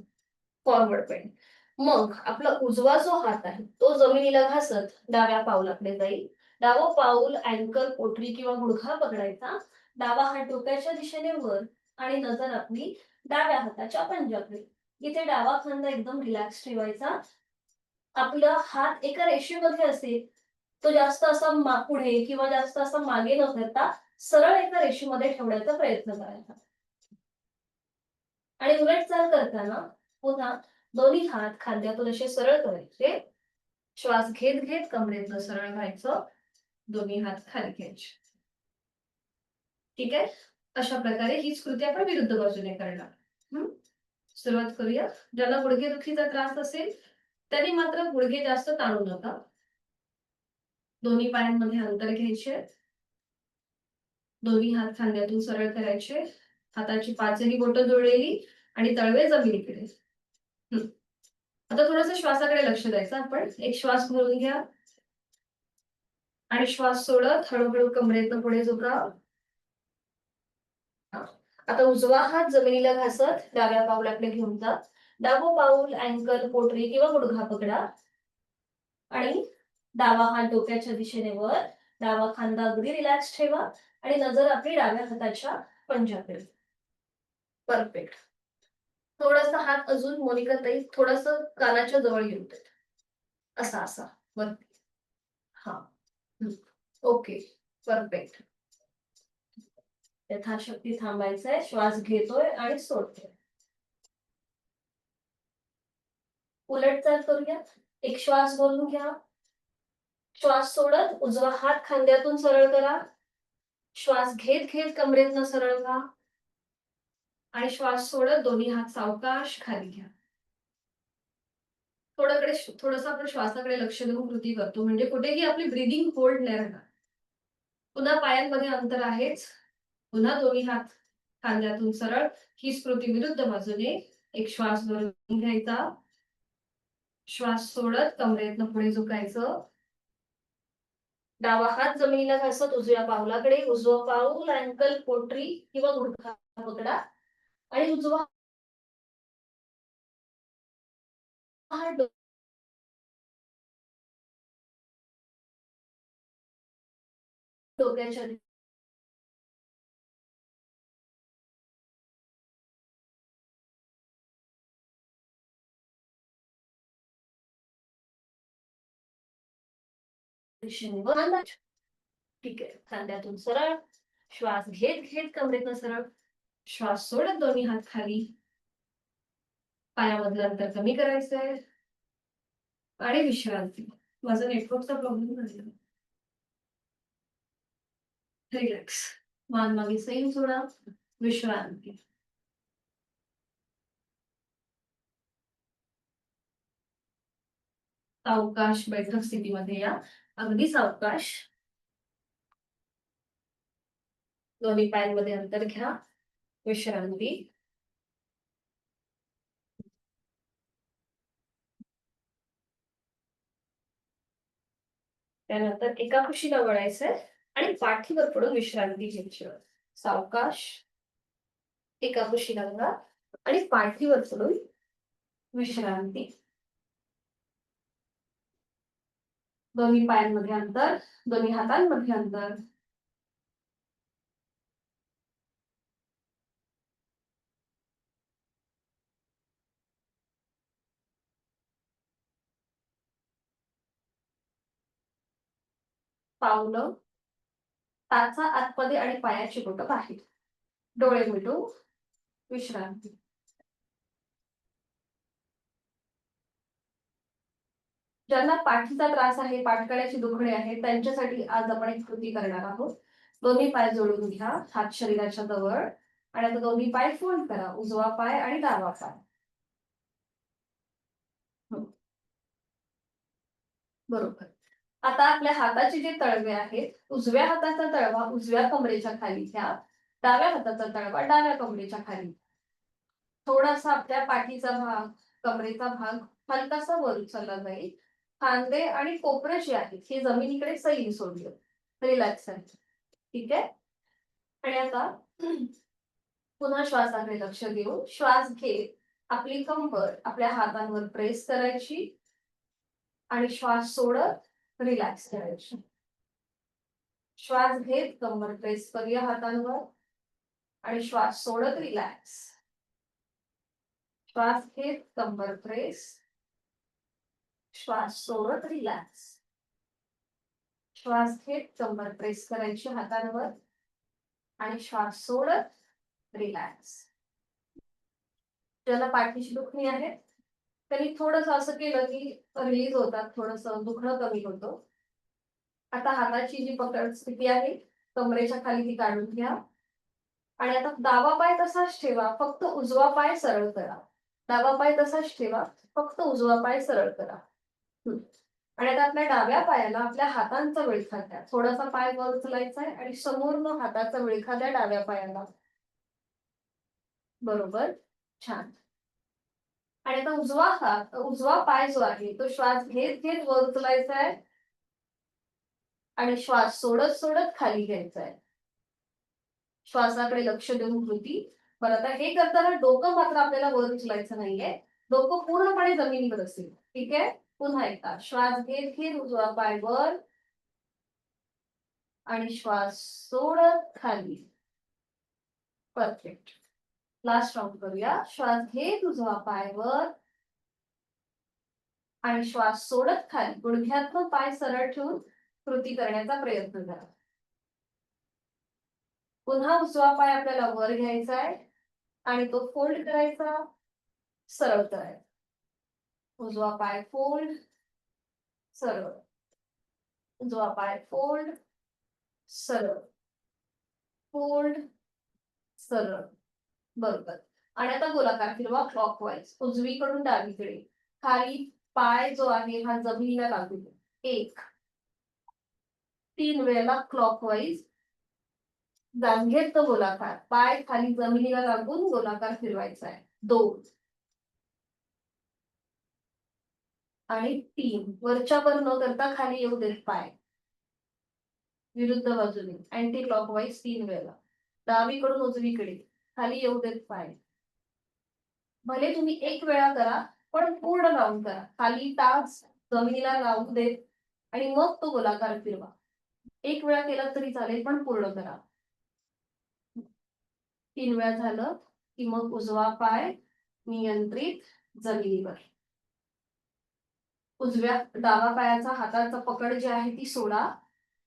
Forward bend. मग आपला उजवा जो हात आहे तो जमिनीला घासत डाव्या पाऊलाकडे जाईल. डावं पाऊल अँकल, पोटरी किंवा गुडघा पकडायचा. डावा हात डोक्याच्या दिशेने वर आणि नजर आपली डाव्या हाताच्या पंजाकडे. इथे डावा खांदा एकदम रिलॅक्स ठेवायचा. आपला हात एका रेषेमध्ये असेल तो जास्त असा पुढे किंवा जास्त असा मागे न करता सरळ एका रेषेमध्ये ठेवण्याचा प्रयत्न करायचा. आणि उलट चाल करताना पुन्हा दोन्ही हात खांद्यातून असे सरळ करायचे. श्वास घेत घेत कमरेतनं सरळ व्हायचं. दोन्ही हात खाली घ्यायचे. ठीक आहे. अशा प्रकारे हीच कृती आपण विरुद्ध बाजूने करणार. सुरुवात करूया. ज्याला गुडघेदुखीचा त्रास असेल त्यांनी मात्र गुडघे जास्त ताणू नका. दोन्ही पायांमध्ये अंतर घ्यायचे. दोन्ही हात खांद्यातून सरळ करायचे. हाताची पाचही बोटं जोडलेली आणि तळवे जमिनीकडे. आता थोडंसं श्वासाकडे लक्ष द्यायचं आपण. एक श्वास भरून घ्या आणि श्वास सोडत हळूहळू कमरेतनं पुढे झुका. आता उजवा हात जमिनीला घासत डाव्या पाऊलाकडे घेऊन जा. डावं पाऊल अँकल, पोटरी किंवा गुडघा पकडा आणि डावा हात डोक्याच्या दिशेने वर. डावा खांदा अगदी रिलॅक्स ठेवा आणि नजर आपली डाव्या हाताच्या पंजाकडे. परफेक्ट. थोडासा हात अजून मोनिका ताई थोडस कानाच्या जवळ घेऊन देत. असा असा वरती. हा. ओके. परफेक्ट. यथाशक्ती थांबायचंय. श्वास घेतोय आणि सोडतोय. उलट चाल करूया. एक श्वास भरून घ्या. श्वास सोडत उजवा हात खांद्यातून सरळ करा. श्वास घेत घेत कमरेतनं सरळ व्हा आणि श्वास सोडत दोन्ही हात सावकाश खाली घ्या. थोडंसं आपण श्वासाकडे लक्ष देऊन कृती करतो म्हणजे कुठेही आपली ब्रीदिंग होल्ड नाही राहणार. पुन्हा पायांमध्ये अंतर आहेच. पुन्हा दोन्ही हात खांद्यातून सरळ. ही स्मृती विरुद्ध बाजूने. एक श्वास भरून घ्यायचा. श्वास सोडत कमरेतनं पुढे झुकायचं. डावा हात जमिनीला घासत उजव्या पावलाकडे. उजवं पाऊल अँकल, पोटरी किंवा गुडघा पकडा आणि उजवा हात डोक्याच्या दिशेने ठीक आहे. खांद्यातून सरळ श्वास घेत घेत कमरेतनं सरळ श्वास सोडत दोन्ही हात खाली. पायामधलं अंतर कमी करायचंय आणि विश्रांती. माझा नेटवर्कचा प्रॉब्लेम झालेला. रिलॅक्स. मान मागे सैल सोडा. विश्रांती. सावकाश बैठक स्थितीमध्ये या. अगदी सावकाश. दोन्ही पायांमध्ये अंतर घ्या. विश्रांती. त्यानंतर एका कुशीला वळायचंय आणि पाठीवर पडून विश्रांती घ्यायची. सावकाश. एका कुशीला वळा आणि पाठीवर पडून विश्रांती. दोन्ही पायांमध्ये अंतर. दोन्ही हातांमध्ये अंतर. पावलं टाचा आतमध्ये आणि पायाची बोटं बाहेर. डोळे मिटू. विश्रांती. ज्यांना पाठीचा त्रास आहे, पाठकड्याची दुखणे आहे, त्यांच्यासाठी आज आपण एक कृती करणार आहोत. दोन्ही पाय जोडून घ्या. हात शरीराच्या जवळ आणि आता दोन्ही पाय फोल्ड करा. उजवा पाय आणि डावा पाय. बरोबर. आता आपल्या हाताचे जे तळवे आहेत, उजव्या हाताचा तळवा उजव्या कमरेच्या खाली घ्या. डाव्या हाताचा तळवा डाव्या कमरेच्या खाली. थोडासा आपल्या पाठीचा भाग, कमरेचा भाग हलकासा वर उचलला जाईल. खांदे आणि कोपरे जे आहेत हे जमिनीकडे सैल सोडले. रिलॅक्स आहे. ठीक आहे. आणि आता पुन्हा श्वासाकडे लक्ष देऊन श्वास घेत आपली कंबर आपल्या हातांवर प्रेस करायची आणि श्वास सोडत रिलॅक्स करायची. श्वास घेत कंबर प्रेस करूया हातांवर आणि श्वास सोडत रिलॅक्स. श्वास घेत कंबर प्रेस. श्वास सोडत रिलॅक्स. श्वास घेत कंबर प्रेस करायची हातांवर आणि श्वास सोडत रिलॅक्स. ज्याला पाठीची दुखणी आहे त्यांनी थोडस असं केलं की रिलीज होतात, थोडस दुखणं कमी होतं. आता हाताची जी पकड स्थिती आहे कमरेच्या खाली ती काढून घ्या आणि आता डावा पाय तसाच ठेवा, फक्त उजवा पाय सरळ करा. डावा पाय तसाच ठेवा, फक्त उजवा पाय सरळ करा. आणि आता आपल्या डाव्या पायाला आपल्या हातांचा विळखा द्या. थोडासा पाय वर उचलायचा आहे आणि समोरनं हाताचा विळखा द्या डाव्या पायाला. बरोबर. छान. आणि आता उजवा पाय जो आहे तो श्वास घेत घेत वर उचलायचा आहे आणि श्वास सोडत सोडत खाली घ्यायचा आहे. श्वासाकडे लक्ष देऊन कृती. बरं, आता हे करताना डोकं मात्र आपल्याला वर उचलायचं नाहीये. डोकं पूर्णपणे जमिनीवर असेल. ठीक आहे. पुन्हा एकदा श्वास घेत घेत उजवा पाय वर आणि श्वास सोडत खाली. परफेक्ट. लास्ट राऊंड करूया. श्वास घेत उजवा पाय वर आणि श्वास सोडत खाली. गुडघ्यातनं पाय सरळ ठेवून कृती करण्याचा प्रयत्न करा. पुन्हा उजवा पाय आपल्याला वर घ्यायचा आहे आणि तो फोल्ड करायचा, सरळ करायचा. उजवा पाय फोल्ड, सरळ. उजवा पाय फोल्ड, सरळ. फोल्ड, सरळ. बरोबर. आणि आता गोलाकार फिरवा क्लॉकवाईज. उजवीकडून डावीकडे. खाली पाय जो आहे हा जमिनीला लागू दे. 1 3 वेळेला क्लॉकवाईज. जांघेत तो गोलाकार. पाय खाली जमिनीला लागून गोलाकार फिरवायचा आहे. 2 आणि 3. वरच्या वर न करता खाली येऊ देत पाय. विरुद्ध बाजूने अँटी क्लॉकवाईज 3 वेळेला. डावीकडून उजवीकडे खाली येऊ देत पाय. भले तुम्ही 1 वेळा करा पण पूर्ण लावून करा. खाली टाच जमिनीला लावू देत आणि मग तो गोलाकार फिरवा. एक वेळा केला तरी चालेल, पण पूर्ण करा. 3 वेळा झालं की मग उजवा पाय नियंत्रित जमिनीवर. डावा पायाचा हाताचा पकड जी आहे ती सोडा.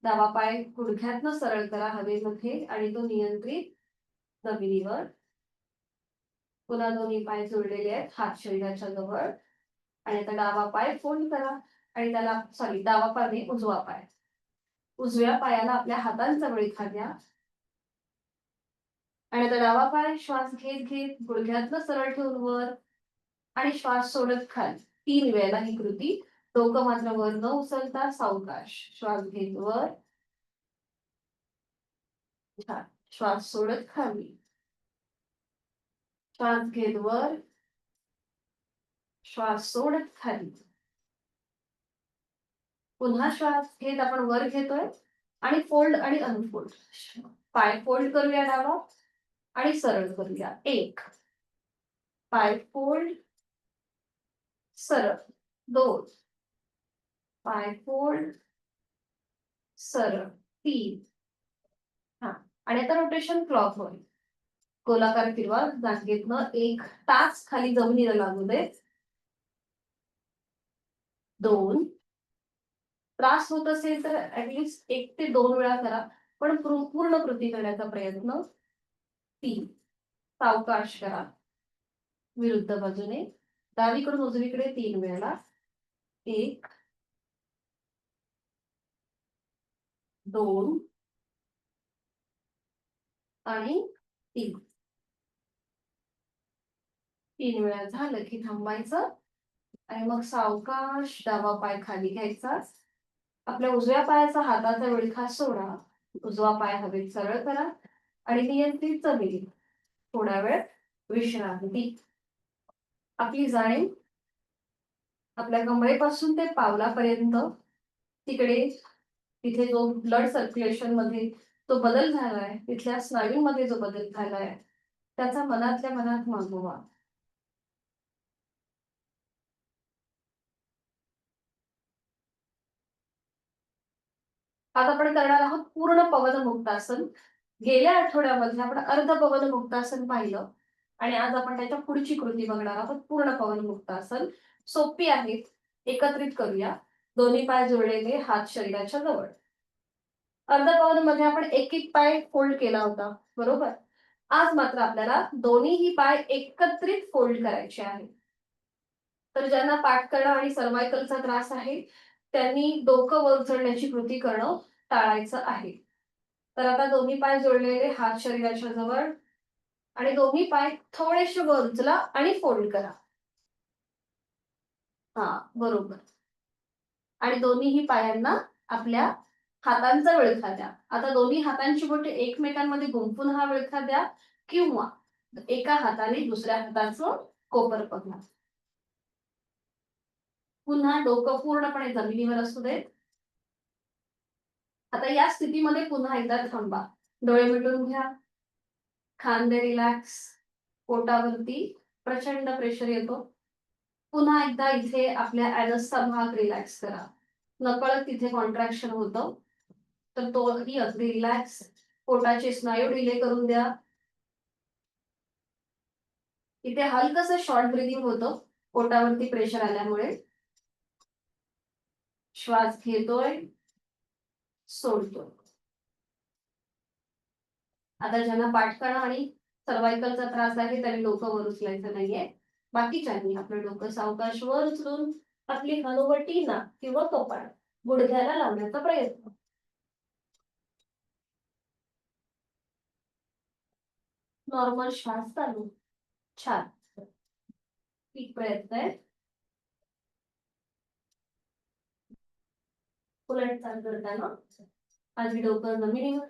डावा पाय गुडघ्यातनं सरळ करा हवेमध्ये आणि तो नियंत्रित जमिनीवर. पुन्हा दोन्ही पाय जोडलेले आहेत हात शरीराच्या जवळ. आणि आता डावा पाय फोल्ड करा आणि त्याला डावा पाय नाही, उजवा पाय. उजव्या पायाला आपल्या हातांचा वळखा द्या आणि आता डावा पाय श्वास घेत घेत गुडघ्यातनं सरळ ठेवून वर आणि श्वास सोडत खाली. 3 वेळेला ही कृती. डोकं मात्र वर न उचलता सावकाश श्वास घेत वर. छान. श्वास सोडत खाली. श्वास घेत वर. श्वास सोडत खाली. पुन्हा श्वास घेत आपण वर घेतोय आणि फोल्ड आणि अनफोल्ड. पाय फोल्ड करूया डावा आणि सरळ करूया. 1 पाय फोल्ड सरळ. 2 पाय फोल्ड सरळ. 3 हा. आणि आता रोटेशन क्लॉक होईल. गोलाकार फिरवा जागेतनं 1 तास खाली जमिनीला लागू दे. 2 त्रास होत असेल तर ऍटलिस्ट 1 ते 2 वेळा करा, पण पूर्ण कृती करण्याचा प्रयत्न. 3 सावकाश करा. विरुद्ध बाजूने डावीकडून उजवीकडे 3 वेळा. 1 2 आणि 3. 3 वेळा झालं की थांबायचं आणि मग सावकाश डावा पाय खाली घ्यायचा. आपल्या उजव्या पायाचा हाताचा विळखा सोडा. उजवा पाय हवेत सरळ करा आणि नियंत्रित जमिनीत थोडा वेळ विश्रांती. आपली जाणीव आपल्या कमरेपासून ते पावलापर्यंत तिकडे तिथे जो ब्लड सर्क्युलेशन मध्ये तो बदल झालाय, तिथल्या स्नायूंमध्ये जो बदल झालाय त्याचा मनातल्या मनात मागोवा. आज आपण करणार आहोत पूर्ण पवन मुक्तासन. गेल्या आठवड्यामध्ये आपण अर्ध पवन मुक्तासन पाहिलं आणि आज आपण त्याच्या पुढची कृती बघणार आहोत पूर्ण पवन मुक्तासन. सोपी आहेत. एकत्रित करूया. दोन्ही पाय जोडलेले हात शरीराच्या जवळ. अर्ध पवन मध्ये आपण एक एक पाय फोल्ड केला होता, बरोबर. आज मात्र आपल्याला दोन्हीही पाय एकत्रित फोल्ड करायचे आहेत. तर ज्यांना पाठकणा आणि सर्वायकलचा त्रास आहे त्यांनी डोकं वर उचलण्याची कृती करणं टाळायचं आहे. तर आता दोन्ही पाय जोडलेले हात शरीराच्या जवळ आणि दोन्ही पाय थोडेसे वर उचला आणि फोल्ड करा. हा, बरोबर. आणि दोन्हीही पायांना आपल्या हातांचा विळखा द्या. आता दोन्ही हातांची बोटे एकमेकांमध्ये गुंफून हा विळखा द्या किंवा एका हाताने दुसऱ्या हाताचं कोपर पकडा. पुन्हा डोकं पूर्णपणे जमिनीवर असू दे. आता या स्थितीमध्ये पुन्हा एकदा थांबा. डोळे मिटून घ्या. खांदे रिलॅक्स. पोटावरती प्रचंड प्रेशर येतो. पुन्हा एकदा इथे आपल्या ऍनसचा भाग रिलॅक्स करा. नकळत तिथे कॉन्ट्रॅक्शन होतं, तर तोही अगदी रिलॅक्स. पोटाचे स्नायू रिले करून द्या. इथे हलकसं शॉर्ट ब्रिदिंग होतं पोटावरती प्रेशर आल्यामुळे. श्वास घेतोय, सोडतोय. आता ज्यांना पाठकणा आणि सर्वायकलचा त्रास आहे त्यांनी डोकं वर उचलायचं नाहीये. बाकीच्यांनी आपलं डोकं सावकाश वर उचलून आपली हनुवटी ना किंवा कपाळ गुडघ्याला लावण्याचा प्रयत्न. नॉर्मल श्वास चालू. छान. ठीक प्रयत्न आहे. उलट चाल करताना आधी डोकं जमिनीवर.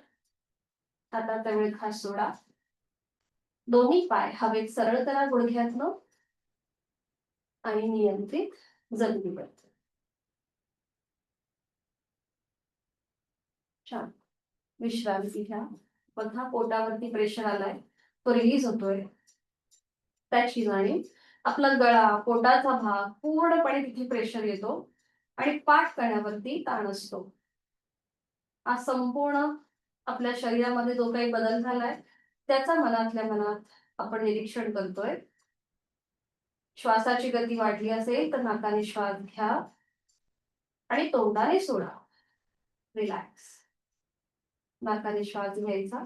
हाताचा विळखा सोडा. दोन्ही पाय हवेत सरळ करा गुडघ्यातनं आणि नियंत्रित जमिनीवर. छान. विश्रांती घ्या. बघा पोटावरती प्रेशर आलाय, तो रिलीज होतोय. त्याची जाणीव. आपला गळा, पोटाचा भाग पूर्णपणे तिथे प्रेशर येतो आणि पाठ करण्यावरती ताण असतो. हा संपूर्ण आपल्या शरीरामध्ये जो काही बदल झालाय त्याचा मनातल्या मनात आपण निरीक्षण करतोय. श्वासाची गती वाढली असेल तर नाकाने श्वास घ्या आणि तोंडाने सोडा. रिलॅक्स. नाकाने श्वास घ्यायचा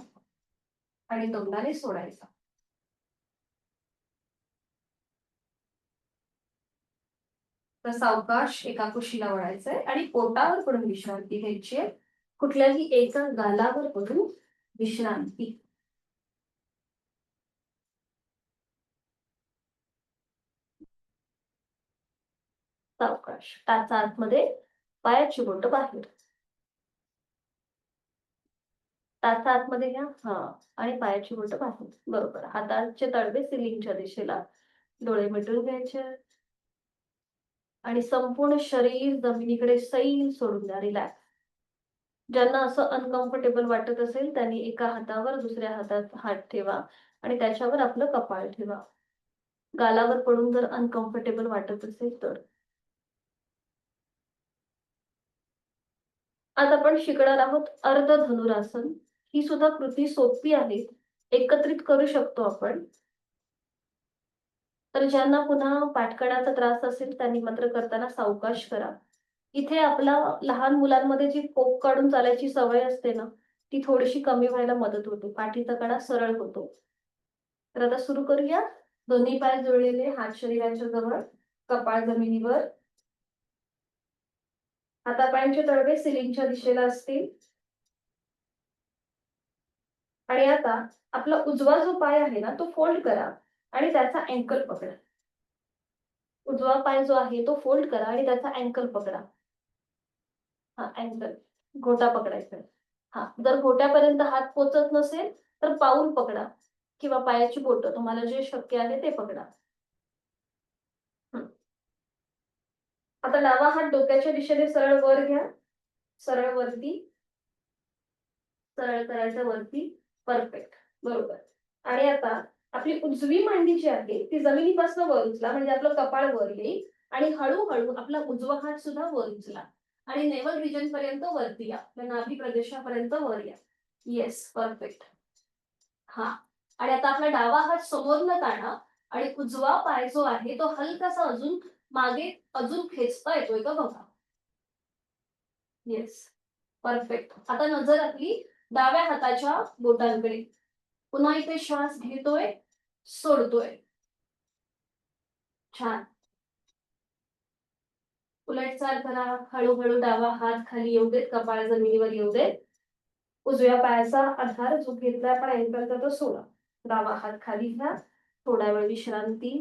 आणि तोंडाने सोडायचा. तर सावकाश एका कुशीला वळायचंय आणि पोटावर पडून विश्रांती घ्यायची आहे. कुठल्याही एका गालावर पडून विश्रांती. सावकाश. टाचा आतमध्ये, पायाची बोट बाहेर. टाचा आतमध्ये घ्या. हा. आणि पायाची बोट बाहेर. बरोबर. हातांचे तळवे सिलिंगच्या दिशेला. डोळे मिटून घ्यायचे आणि संपूर्ण शरीर जमिनीकडे सैल सोडून द्या. रिलॅक्स. ज्यांना असं अनकम्फर्टेबल वाटत असेल त्यांनी एका हातावर दुसऱ्या हातात हात ठेवा आणि त्याच्यावर आपलं कपाळ ठेवा. गालावर पडून जर अनकम्फर्टेबल वाटत असेल तर. आज आपण शिकणार आहोत अर्ध धनुरासन. ही सुद्धा कृती सोपी आहे, एकत्रित करू शकतो आपण. तर ज्यांना पुन्हा पाठकणाचा त्रास असेल त्यांनी मात्र करताना सावकाश करा. इथे आपला लहान मुलांमध्ये जी पोक काढून चालायची सवय असते ना, ती थोडीशी कमी व्हायला मदत होते. पाठीचा कणा सरळ होतो. तर आता सुरू करूया. दोन्ही पाय जोडलेले, हात शरीराच्या जवळ, कपाळ जमिनीवर. हातापायांचे तळवे सिलिंगच्या दिशेला असतील. आणि आता आपला उजवा जो पाय आहे ना तो फोल्ड करा आणि त्याचा अँकल पकडा. उजवा पाय जो आहे तो फोल्ड करा आणि त्याचा अँकल पकडा. हा, अँकल. घोटा पकडायचा. हा. जर घोट्यापर्यंत हात पोचत नसेल तर पाऊल पकडा किंवा पायाची बोट, तुम्हाला जे शक्य आहे ते पकडा. आता डावा हात डोक्याच्या दिशेने सरळ वर घ्या. सरळ वरती. सरळ करायचं वरती. परफेक्ट. बरोबर. आणि आता आपली उजवी मांडी जी आहे ती जमिनीपासून वर उचला, म्हणजे आपलं कपाळ वर येईल आणि हळूहळू आपला उजवा हात सुद्धा वर उचला आणि नेवल रिजन पर्यंत वरती या. नाभी प्रदेशापर्यंत वर या. Yes, perfect. हा. आणि आता आपला डावा हात समोरनं काढा आणि उजवा पाय जो आहे तो हलकासा अजून मागे अजून खेचता येतोय का बघा. Yes, perfect. आता नजर आपली डाव्या हाताच्या बोटांकडे. पुन्हा इथे श्वास घेतोय, सोडतोय. छान. उलटचाल करा. हळूहळू डावा हात खाली येऊ देत, कपाळ जमिनीवर येऊ देत. उजव्या पायाचा आधार जो घेतला आपण अँकलचा तो सोडा. डावा हात खाली घ्या. थोडा वेळ विश्रांती.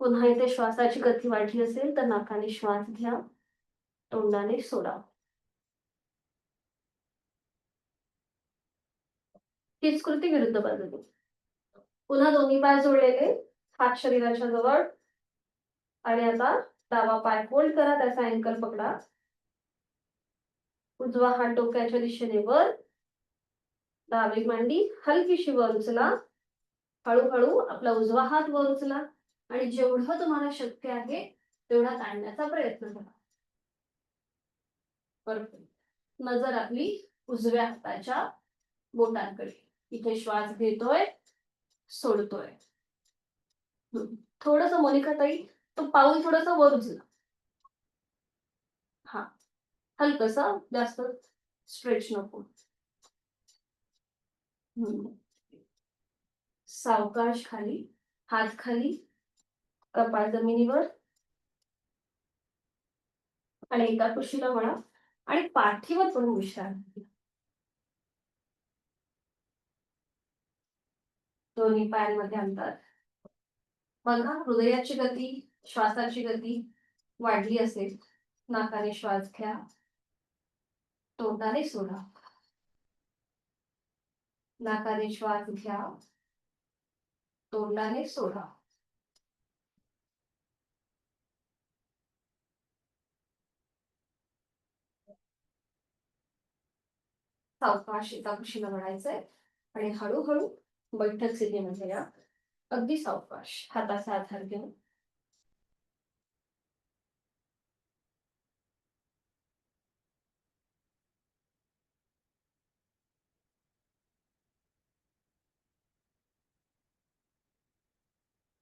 पुन्हा इथे श्वासाची गती वाढली असेल तर नाकाने श्वास घ्या, तोंडाने सोडा. तीच कृती विरुद्ध बाजूने. पुन्हा दोन्ही पाय जोडलेले, हात शरीराच्या जवळ. आणि आता डावा पाय फोल्ड करा, त्याचा अँकल पकडा. उजवा हात डोक्याच्या दिशेने वर. डावी मांडी हलकीशी वर उचला. हळूहळू आपला उजवा हात वर उचला आणि जेवढं तुम्हाला शक्य आहे तेवढा ताणण्याचा प्रयत्न करा. परफेक्ट. नजर आपली उजव्या हाताच्या बोटांकडे. इथे श्वास घेतोय, सोडतोय. थोडस मोनिका ताई, तो पाऊल थोडस वर उचला. हा. हलकसा, जास्त स्ट्रेच नको. सावकाश खाली, हात खाली, कपाळ जमिनीवर. आणि एका कुशीला वळा आणि पाठीवर पडून विश्रांती. दोन्ही पायांमध्ये अंतर. बघा, हृदयाची गती, श्वासाची गती वाढली असेल. नाकाने श्वास घ्या, तोंडाने सोडा. नाकाने श्वास घ्या, तोंडाने सोडा. सावकाश एका कुशीला वळायचंय आणि हळूहळू बैठक स्थितीमध्ये या. अगदी सावकाश, हाताचा आधार घेऊन.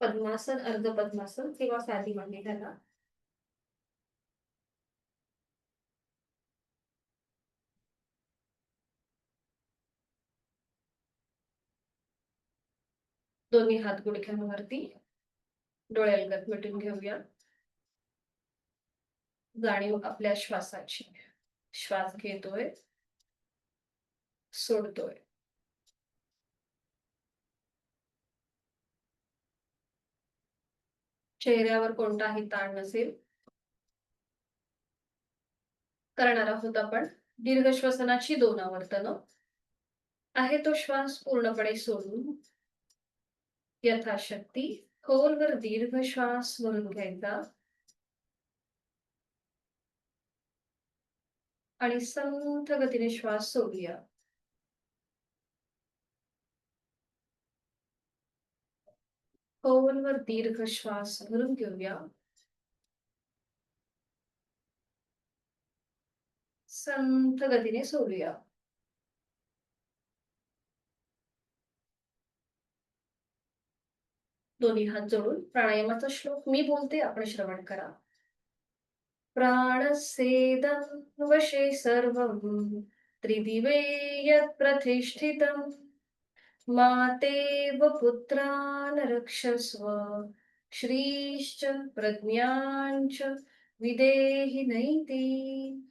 पद्मासन, अर्ध पद्मासन किंवा साधी मांडी घाला. दोन्ही हात गुडघ्यांवरती. डोळे अलगद मिटून घेऊया. जाणीव आपल्या श्वासाची. श्वास घेतोय, सोडतोय. चेहऱ्यावर कोणताही ताण नसेल. करणार आहोत आपण दीर्घ श्वसनाची 2 आवर्तनं. आहे तो श्वास पूर्णपणे सोडून यथाशक्ती खोलवर दीर्घ श्वास भरून घ्यायचा आणि संथ गतीने श्वास सोडूया. खोलवर दीर्घ श्वास भरून घेऊया. संथ गतीने सोडूया. दोन्ही हात जोडून प्राणायामाचा श्लोक मी बोलते, आपण श्रवण करा. प्राणस्येदं वशे सर्वं त्रिदिवे यत् प्रतिष्ठितं मातेव पुत्रान् रक्षस्व श्रीश्च प्रज्ञाञ्च विदेहि नैति.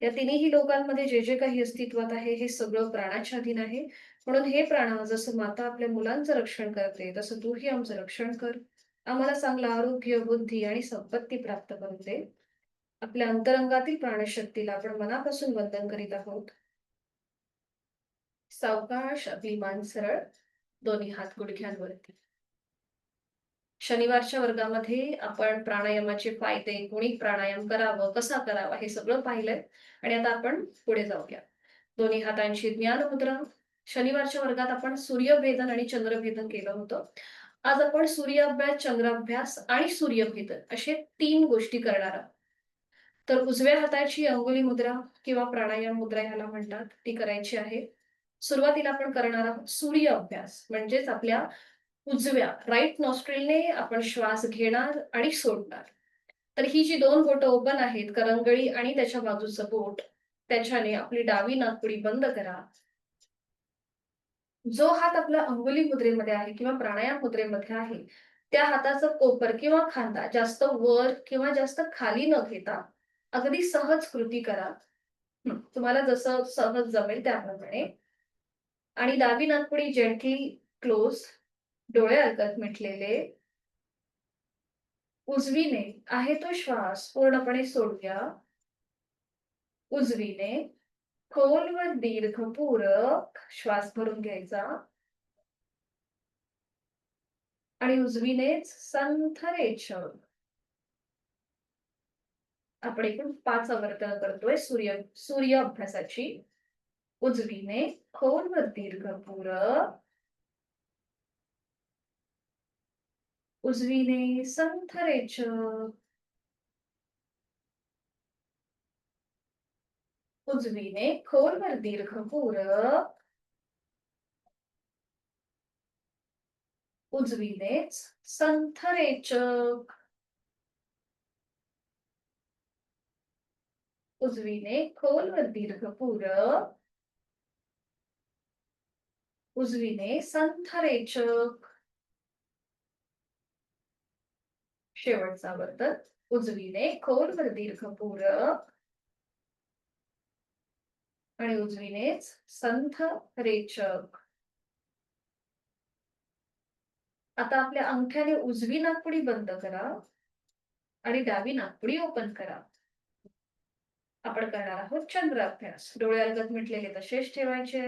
या तिन्ही लोकांमध्ये जे जे काही अस्तित्वात आहे हे सगळं प्राणाच्या अधीन आहे. म्हणून हे प्राण, जसं माता आपल्या मुलांचं रक्षण करते तसं तूही आमचं रक्षण कर. आम्हाला चांगलं आरोग्य, बुद्धी आणि संपत्ती प्राप्त करून दे. आपल्या अंतरंगातील प्राणशक्तीला आपण मनापासून वंदन करीत आहोत. सावकाश आपली मान सरळ, दोन्ही हात गुडघ्यांवरती. शनिवारच्या वर्गामध्ये आपण प्राणायामाचे फायदे, कोणी प्राणायाम करावं, कसा करावा हे सगळं पाहिलंय. आणि आता आपण पुढे जाऊया. दोन्ही हातांची ज्ञान मुद्रा. शनिवारच्या वर्गात आपण सूर्यभेदन आणि चंद्रभेदन केलं होतं. आज आपण सूर्याभ्यास, चंद्राभ्यास आणि सूर्यभेदन असे 3 गोष्टी करणार आहोत. तर उजव्या हाताची अंगुली मुद्रा किंवा प्राणायाम मुद्रा ह्याला म्हणतात, ती करायची आहे. सुरुवातीला आपण करणार आहोत सूर्य अभ्यास, म्हणजेच आपल्या उजव्या राईट नॉस्ट्रिलने आपण श्वास घेणार आणि सोडणार. तर ही जी 2 बोटं ओपन आहेत, करंगळी आणि त्याच्या बाजूचं बोट, त्याच्याने आपली डावी नाकपुडी बंद करा. जो हात आपला अंगुली मुद्रेमध्ये आहे किंवा प्राणायाम मुद्रेमध्ये आहे, त्या हाताचं कोपर किंवा खांदा जास्त वर किंवा जास्त खाली न घेता अगदी सहज कृती करा. तुम्हाला जसं सहज जमेल त्याप्रमाणे. आणि डावी नाकपुडी जेंटली क्लोज, डोळे अलगद मिटलेले. उजवीने आहे तो श्वास पूर्णपणे सोडूया. उजवीने खोलवर दीर्घपूरक श्वास भरून घ्यायचा आणि उजवीनेच संथ रेचक. आपण एकूण 5 आवर्तन करतोय सूर्य अभ्यासाची. उजवीने खोलवर दीर्घपूरक, उजवीने संथ रेचक, उजवीने खोलवर दीर्घपूरक, उजवीनेच संथ रेचक, उजवीने खोलवर दीर्घपूरक, उजवीने संथ रेचक. शेवटचा आवर्तन. उजवीने खोलवर दीर्घपूरक आणि उजवीनेच संथ रेचक. आता आपल्या अंगठ्याने उजवी नाकपुडी बंद करा आणि डावी नाकपुडी ओपन करा. आपण करणार आहोत चंद्र अभ्यास. डोळे अलगद मिटलेले तसेच ठेवायचे.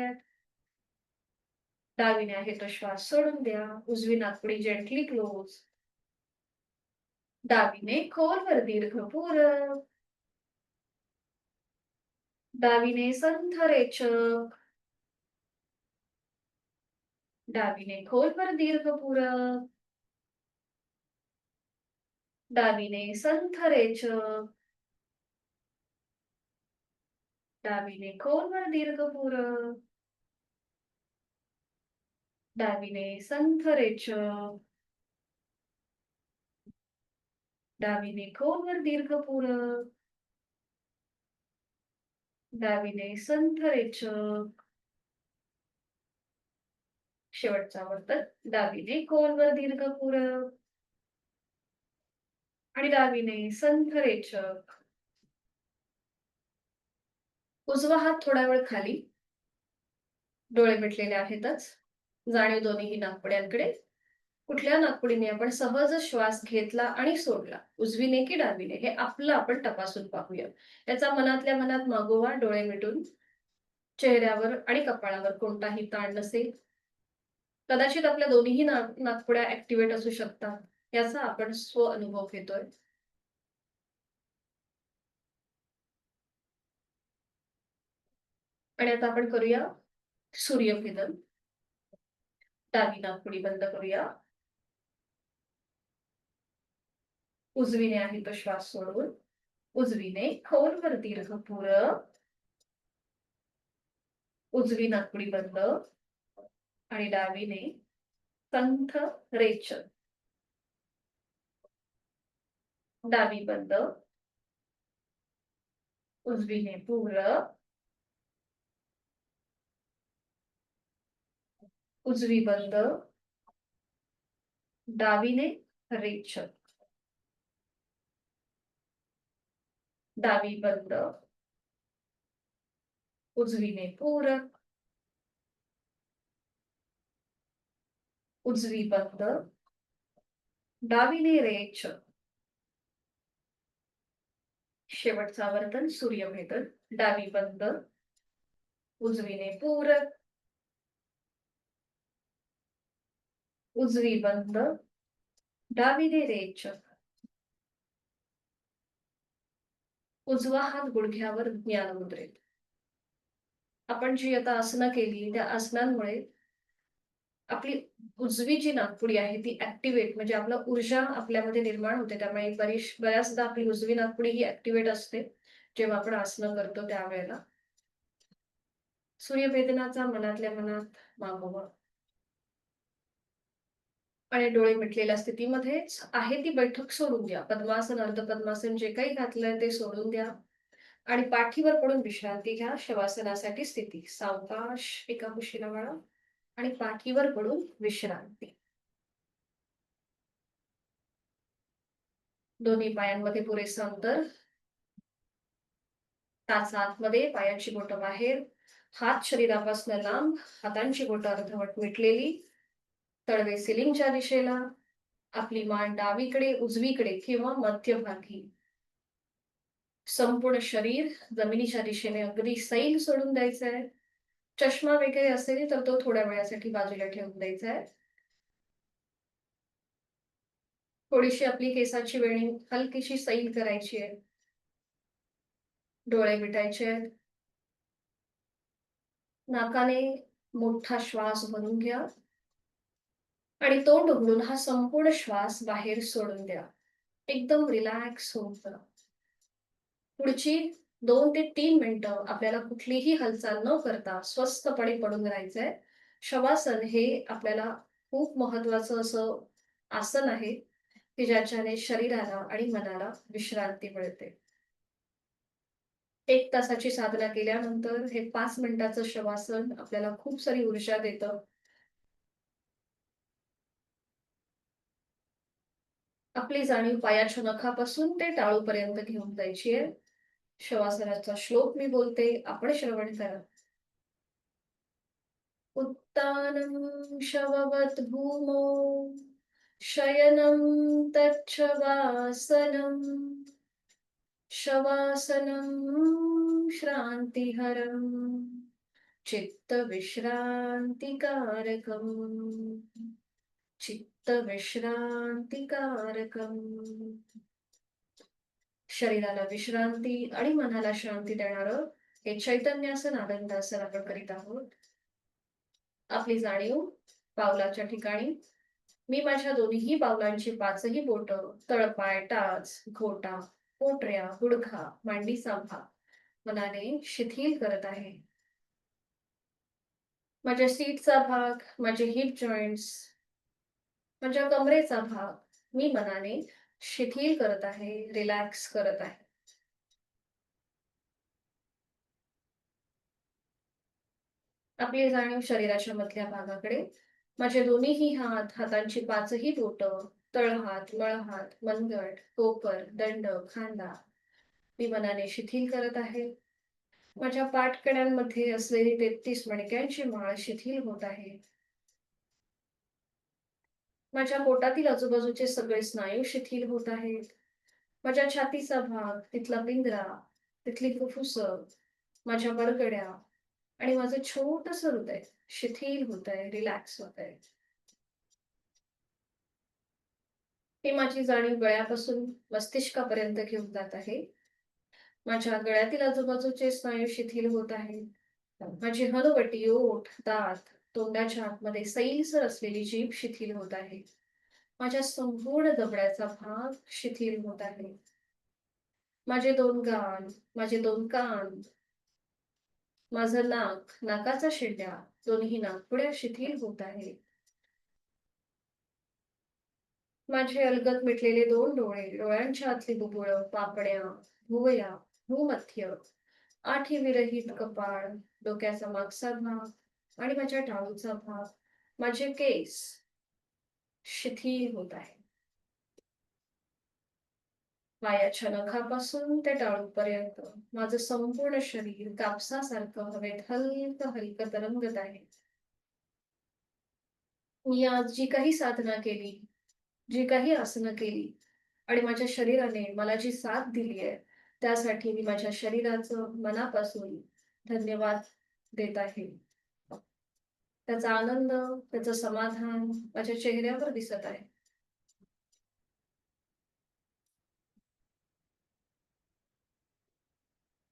डावीने आहे तो श्वास सोडून द्या. उजवी नाकपुडी जेंटली क्लोज. डावीने खोलवर दीर्घपूरक, डावीने संथ रेचक, डावीने खोलवर दीर्घपूरक, डावीने संथ रेचक, डावीने खोलवर दीर्घपूरक, डावीने संथ रेचक. डावीने खोलवर दीर्घ पूरक, डावीने संथ रेचक, शेवटचा वर्तन डावीने खोलवर दीर्घ पूरक आणि डावीने संथ रेचक. उजवा हात थोडा वेळ खाली, डोळे मिटलेले आहेतच, जाणीव दोन्ही नाकपुड्यांकडे. कुठल्या नाकपुडीने आपण सहज श्वास घेतला आणि सोडला, उजवीने की डावीने, हे आपलं आपण तपासून पाहूया. याचा मनातल्या मनात मागोवा, डोळे मिटून. चेहऱ्यावर आणि कपाळावर कोणताही ताण नसेल. कदाचित आपल्या दोन्ही नाकपुड्या ऍक्टिव्हेट असू शकतात, याचा आपण स्व अनुभव घेतोय. आणि आता आपण करूया सूर्यभेदन. डावी नाकपुडी बंद करूया. उजवीने आहे तो श्वास सोडून, उजवीने खोलवर दीर्घ पूरक, उजवी नाकपुडी बंद आणि डावीने संथ रेचक. डावी बंद, उजवीने पूरक, उजवी बंद, डावीने रेचक. डावी बंद, उजवीने पूरक, उजवी बंद, डावीने रेचक. शेवटचा वर्तन सूर्यभेदन. डावी बंद, उजवीने पूरक, उजवी बंद, डावीने रेचक. उजवा हात गुडघ्यावर ज्ञान मुद्रेत. आपण जी आता आसनं केली, त्या आसनांमुळे आपली उजवी जी नाकपुडी आहे ती ऍक्टिव्हेट, म्हणजे आपलं ऊर्जा आपल्यामध्ये निर्माण होते. त्यामुळे बऱ्याचदा आपली उजवी नाकपुडी ही ऍक्टिव्हेट असते जेव्हा आपण आसनं करतो त्यावेळेला. सूर्यभेदनाचा मनातल्या मनात मागोवा आणि डोळे मिटलेल्या स्थितीमध्येच आहे ती बैठक सोडून द्या. पद्मासन, अर्धपद्मासन जे काही घातलंय ते सोडून द्या आणि पाठीवर पडून विश्रांती घ्या. शवासनासाठी स्थिती सावकाश एका कुशीला वळा आणि पाठीवर पडून विश्रांती. दोन्ही पायांमध्ये पुरेसं अंतर. टाच आतमध्ये, पायाची बोटं बाहेर, हात शरीरापासून लांब, हातांची बोटं अर्धवट मिटलेली, तळवे सिलिंगच्या दिशेला, आपली मान डावीकडे, उजवीकडे किंवा मध्यभागी. संपूर्ण शरीर जमिनीच्या दिशेने अगदी सैल सोडून द्यायचंय. चष्मा वगैरे असेल तर तो थोड्या वेळासाठी बाजूला ठेवून द्यायचा आहे. थोडीशी आपली केसाची वेणी हलकीशी सैल करायची आहे. डोळे मिटायचे आहेत. नाकाने मोठा श्वास भरून घ्या आणि तोंड उघडून हा संपूर्ण श्वास बाहेर सोडून द्या. एकदम रिलॅक्स होऊन जा. पुढची 2 ते 3 मिनिटं आपल्याला कुठलीही हालचाल न करता स्वस्थपणे पडून राहायचंय. शवासन हे आपल्याला खूप महत्वाचं असं आसन आहे की ज्याच्याने शरीराला आणि मनाला विश्रांती मिळते. 1 तासाची साधना केल्यानंतर हे 5 मिनिटाचं शवासन आपल्याला खूप सारी ऊर्जा देतं. आपली जाणीव पायाच्या नखापासून ते टाळूपर्यंत घेऊन जायची आहे. शवासनाचा श्लोक मी बोलते, आपण श्रवण करा. उत्तानं शववत् भूमौ शयनं तच्छवासनम् शवासनं श्रान्तिहरं चित्तविश्रान्तिकारकम् चित्तविश्रान्तिकारकम्. शरीराला विश्रांती आणि मनाला शांती देणारं हे चैतन्यासन, आनंदासन आपण करीत आहोत. आपली जाणीव पावलाच्या ठिकाणी. मी माझ्या दोन्ही पावलांची 5ही बोटं, तळपाय, टाच, घोटा, पोटऱ्या, गुडघा, मांडीचा भाग मनाने शिथिल करत आहे. माझ्या सीटचा भाग, माझे हिप जॉईंट्स, माझ्या कमरेचा भाग मी मनाने शिथिल करत आहे, रिलॅक्स करत आहे. आपली जाणीव शरीराच्या मधल्या भागाकडे. माझे दोन्हीही हात, हातांची पाचही बोटं, तळहात, मळहात, मनगट, कोपर, दंड, खांदा मी मनाने शिथिल करत आहे. माझ्या पाठकड्यांमध्ये असलेली 33 मणक्यांची माळ शिथिल होत आहे. माझ्या पोटातील आजूबाजूचे सगळे स्नायू शिथिल होत आहेत. माझ्या छातीचा भाग, तिथला पिंजरा, तिथली फुफ्फुसं, माझ्या बरगड्या आणि माझं छोटंसं हृदय शिथिल होत आहे, रिलॅक्स होत आहे. ही माझी जाणीव गळ्यापासून मस्तिष्कापर्यंत घेऊन जात आहे. माझ्या गळ्यातील आजूबाजूचे स्नायू शिथिल होत आहेत. माझी हनुवटी, ओठ, दात, तोंडाच्या आतमध्ये सैलसर असलेली जीभ शिथिल होत आहे. माझ्या संपूर्ण जबड्याचा भाग शिथिल होत आहे. माझे 2 गाल, माझे 2 कान, माझं नाक, नाकाचा शेंड्या, दोन्ही नाकपुड्या शिथिल होत आहेत. माझे अलगद मिटलेले 2 डोळे, डोळ्यांच्या आतली बुबुळं, पापण्या, भुवया, भूमध्य, आठी विरहित कपाळ, डोक्याचा मागचा भाग आणि माझ्या टाळूचा भाग, माझे केस शिथिल होत आहे. पायाच्या नखापासून ते टाळूपर्यंत माझं संपूर्ण शरीर कापसासारखं हवेत हलकं हलकं तरंगत आहे. मी आज जी काही साधना केली, जी काही आसनं केली आणि माझ्या शरीराने मला जी साथ दिली आहे, त्यासाठी मी माझ्या शरीराचं मनापासून धन्यवाद देत आहे. त्याचा आनंद, त्याचं समाधान माझ्या चेहऱ्यावर दिसत आहे.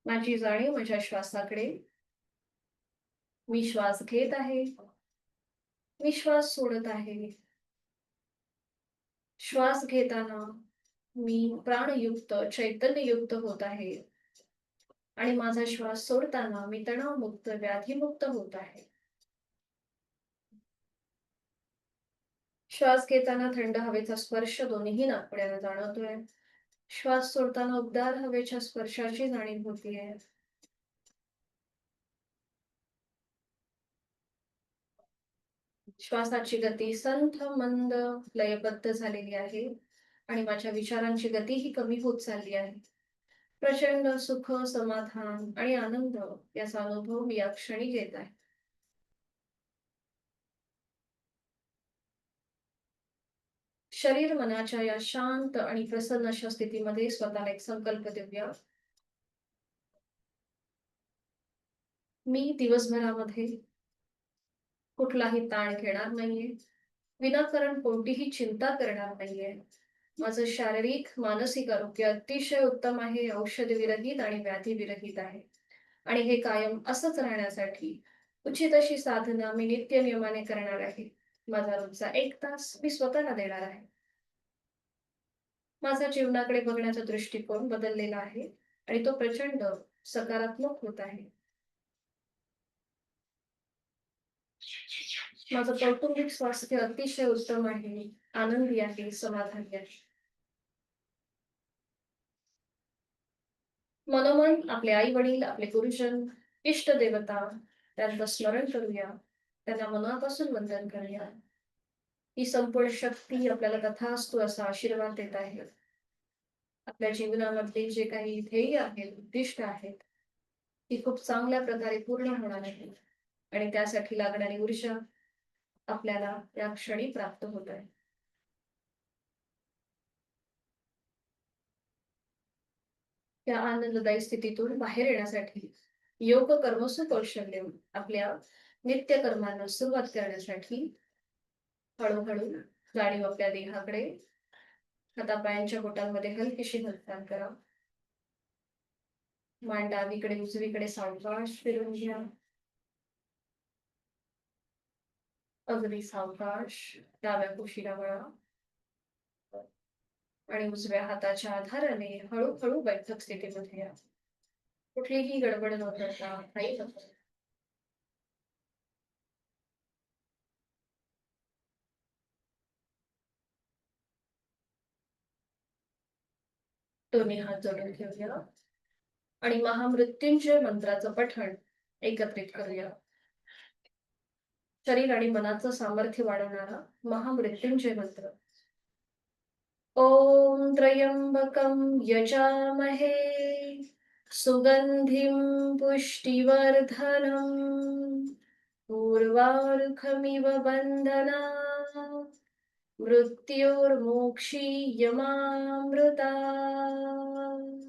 माझी जाणीव माझ्या श्वासाकडे. मी श्वास घेत आहे, मी श्वास सोडत आहे. श्वास घेताना मी प्राणयुक्त, चैतन्ययुक्त होत आहे आणि माझा श्वास सोडताना मी तणावमुक्त, व्याधीमुक्त होत आहे. श्वास घेताना थंड हवेचा स्पर्श दोन्ही नाकपुड्याला जाणवतोय. श्वास सोडताना उबदार हवेच्या स्पर्शाची जाणीव होतीये. श्वासाची गती संथ, मंद, लयबद्ध झालेली आहे आणि माझ्या विचारांची गतीही कमी होत चालली आहे. प्रचंड सुख, समाधान आणि आनंद याचा अनुभव मी या क्षणी घेत आहे. शरीर मनाच्या या शांत आणि प्रसन्न अशा स्थितीमध्ये स्वतःला एक संकल्प देऊया. मी दिवसभरामध्ये कुठलाही ताण घेणार नाहीये. विनाकारण कोणतीही चिंता करणार नाहीये. माझं शारीरिक, मानसिक आरोग्य अतिशय उत्तम आहे, औषधविरहित आणि व्याधीविरहित आहे. आणि हे कायम असंच राहण्यासाठी उचित अशी साधना मी नित्यनियमाने करणार आहे. माझा रोजचा 1 तास मी स्वतःला देणार आहे. माझा जीवनाकडे बघण्याचा दृष्टिकोन बदललेला आहे आणि तो प्रचंड सकारात्मक होत आहे. माझं कौटुंबिक स्वास्थ्य अतिशय उत्तम आहे, आनंदी आहे, समाधानी आहे. मनोमन आपले आई-वडील, आपले गुरुजन, इष्ट देवता त्यांचं स्मरण करूया. त्यांना मनापासून वंदन करूया. ही संपूर्ण शक्ती आपल्याला तथास्तु असा आशीर्वाद देत आहे. आपल्या जीवनामध्ये जे काही ध्येय आहेत, उद्दिष्ट आहेत, ती खूप चांगल्या प्रकारे पूर्ण होणार आहेत आणि त्यासाठी लागणारी ऊर्जा आपल्याला या क्षणी प्राप्त होत आहे. त्या आनंददायी स्थितीतून बाहेर येण्यासाठी योग कर्मसु कौशल्य आपल्या नित्यकर्मांना सुरुवात करण्यासाठी हळूहळू जाणीव आपल्या देहाकडे, हातापायांच्या बोटांमध्ये हलकीशी हालचाल करा. मान डावीकडे उजवीकडे सावकाश फिरवून घ्या. अगदी सावकाश डाव्या कुशीला वळा आणि उजव्या हाताच्या आधाराने हळूहळू बैठक स्थितीमध्ये या. कुठलीही गडबड न करता काही दोन्ही हात जोडून घेऊया आणि महामृत्युंजय मंत्राचं पठण एकत्रित करूया. शरीर आणि मनाचं सामर्थ्य वाढवणारा महामृत्युंजय मंत्र. ॐ त्र्यंबकं यजामहे सुगंधिं पुष्टिवर्धनम् उर्वारुकमिव बन्धनात् मृत्योर्मोक्षीयमामृतात्।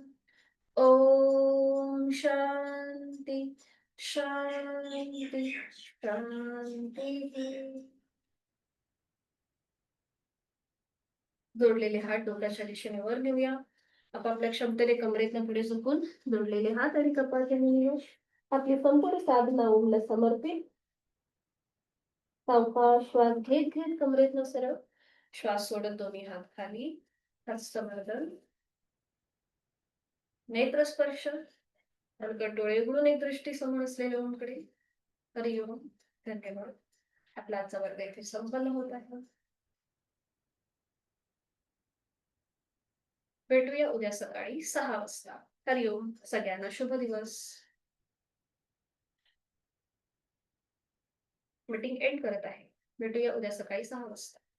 ॐ शान्ति शान्ति शान्तिः। जोडलेले हात डोक्याच्या दिशेने वर नेऊया. आपापल्या क्षमतेने कमरेतनं पुढे झुकून जोडलेले हात आणि कपाळाच्या नेऊया. आपली संपूर्ण साधना ओमला समर्पित. सावकाश श्वास घेत घेत कमरेतनं सरळ श्वास सोडत दोन्ही हात खाली. हस्तमर्दन, नेत्रस्पर्श, हलकट डोळे उघडून एक दृष्टी समोर असलेल्या ओमकडे. हरिओम. धन्यवाद. आपला आजचा वर्ग इथे संपन्न होत आहे. भेटूया उद्या सकाळी 6 वाजता. हरिओम. सगळ्यांना शुभ दिवस. मीटिंग एंड करत आहे. भेटूया उद्या सकाळी 6 वाजता.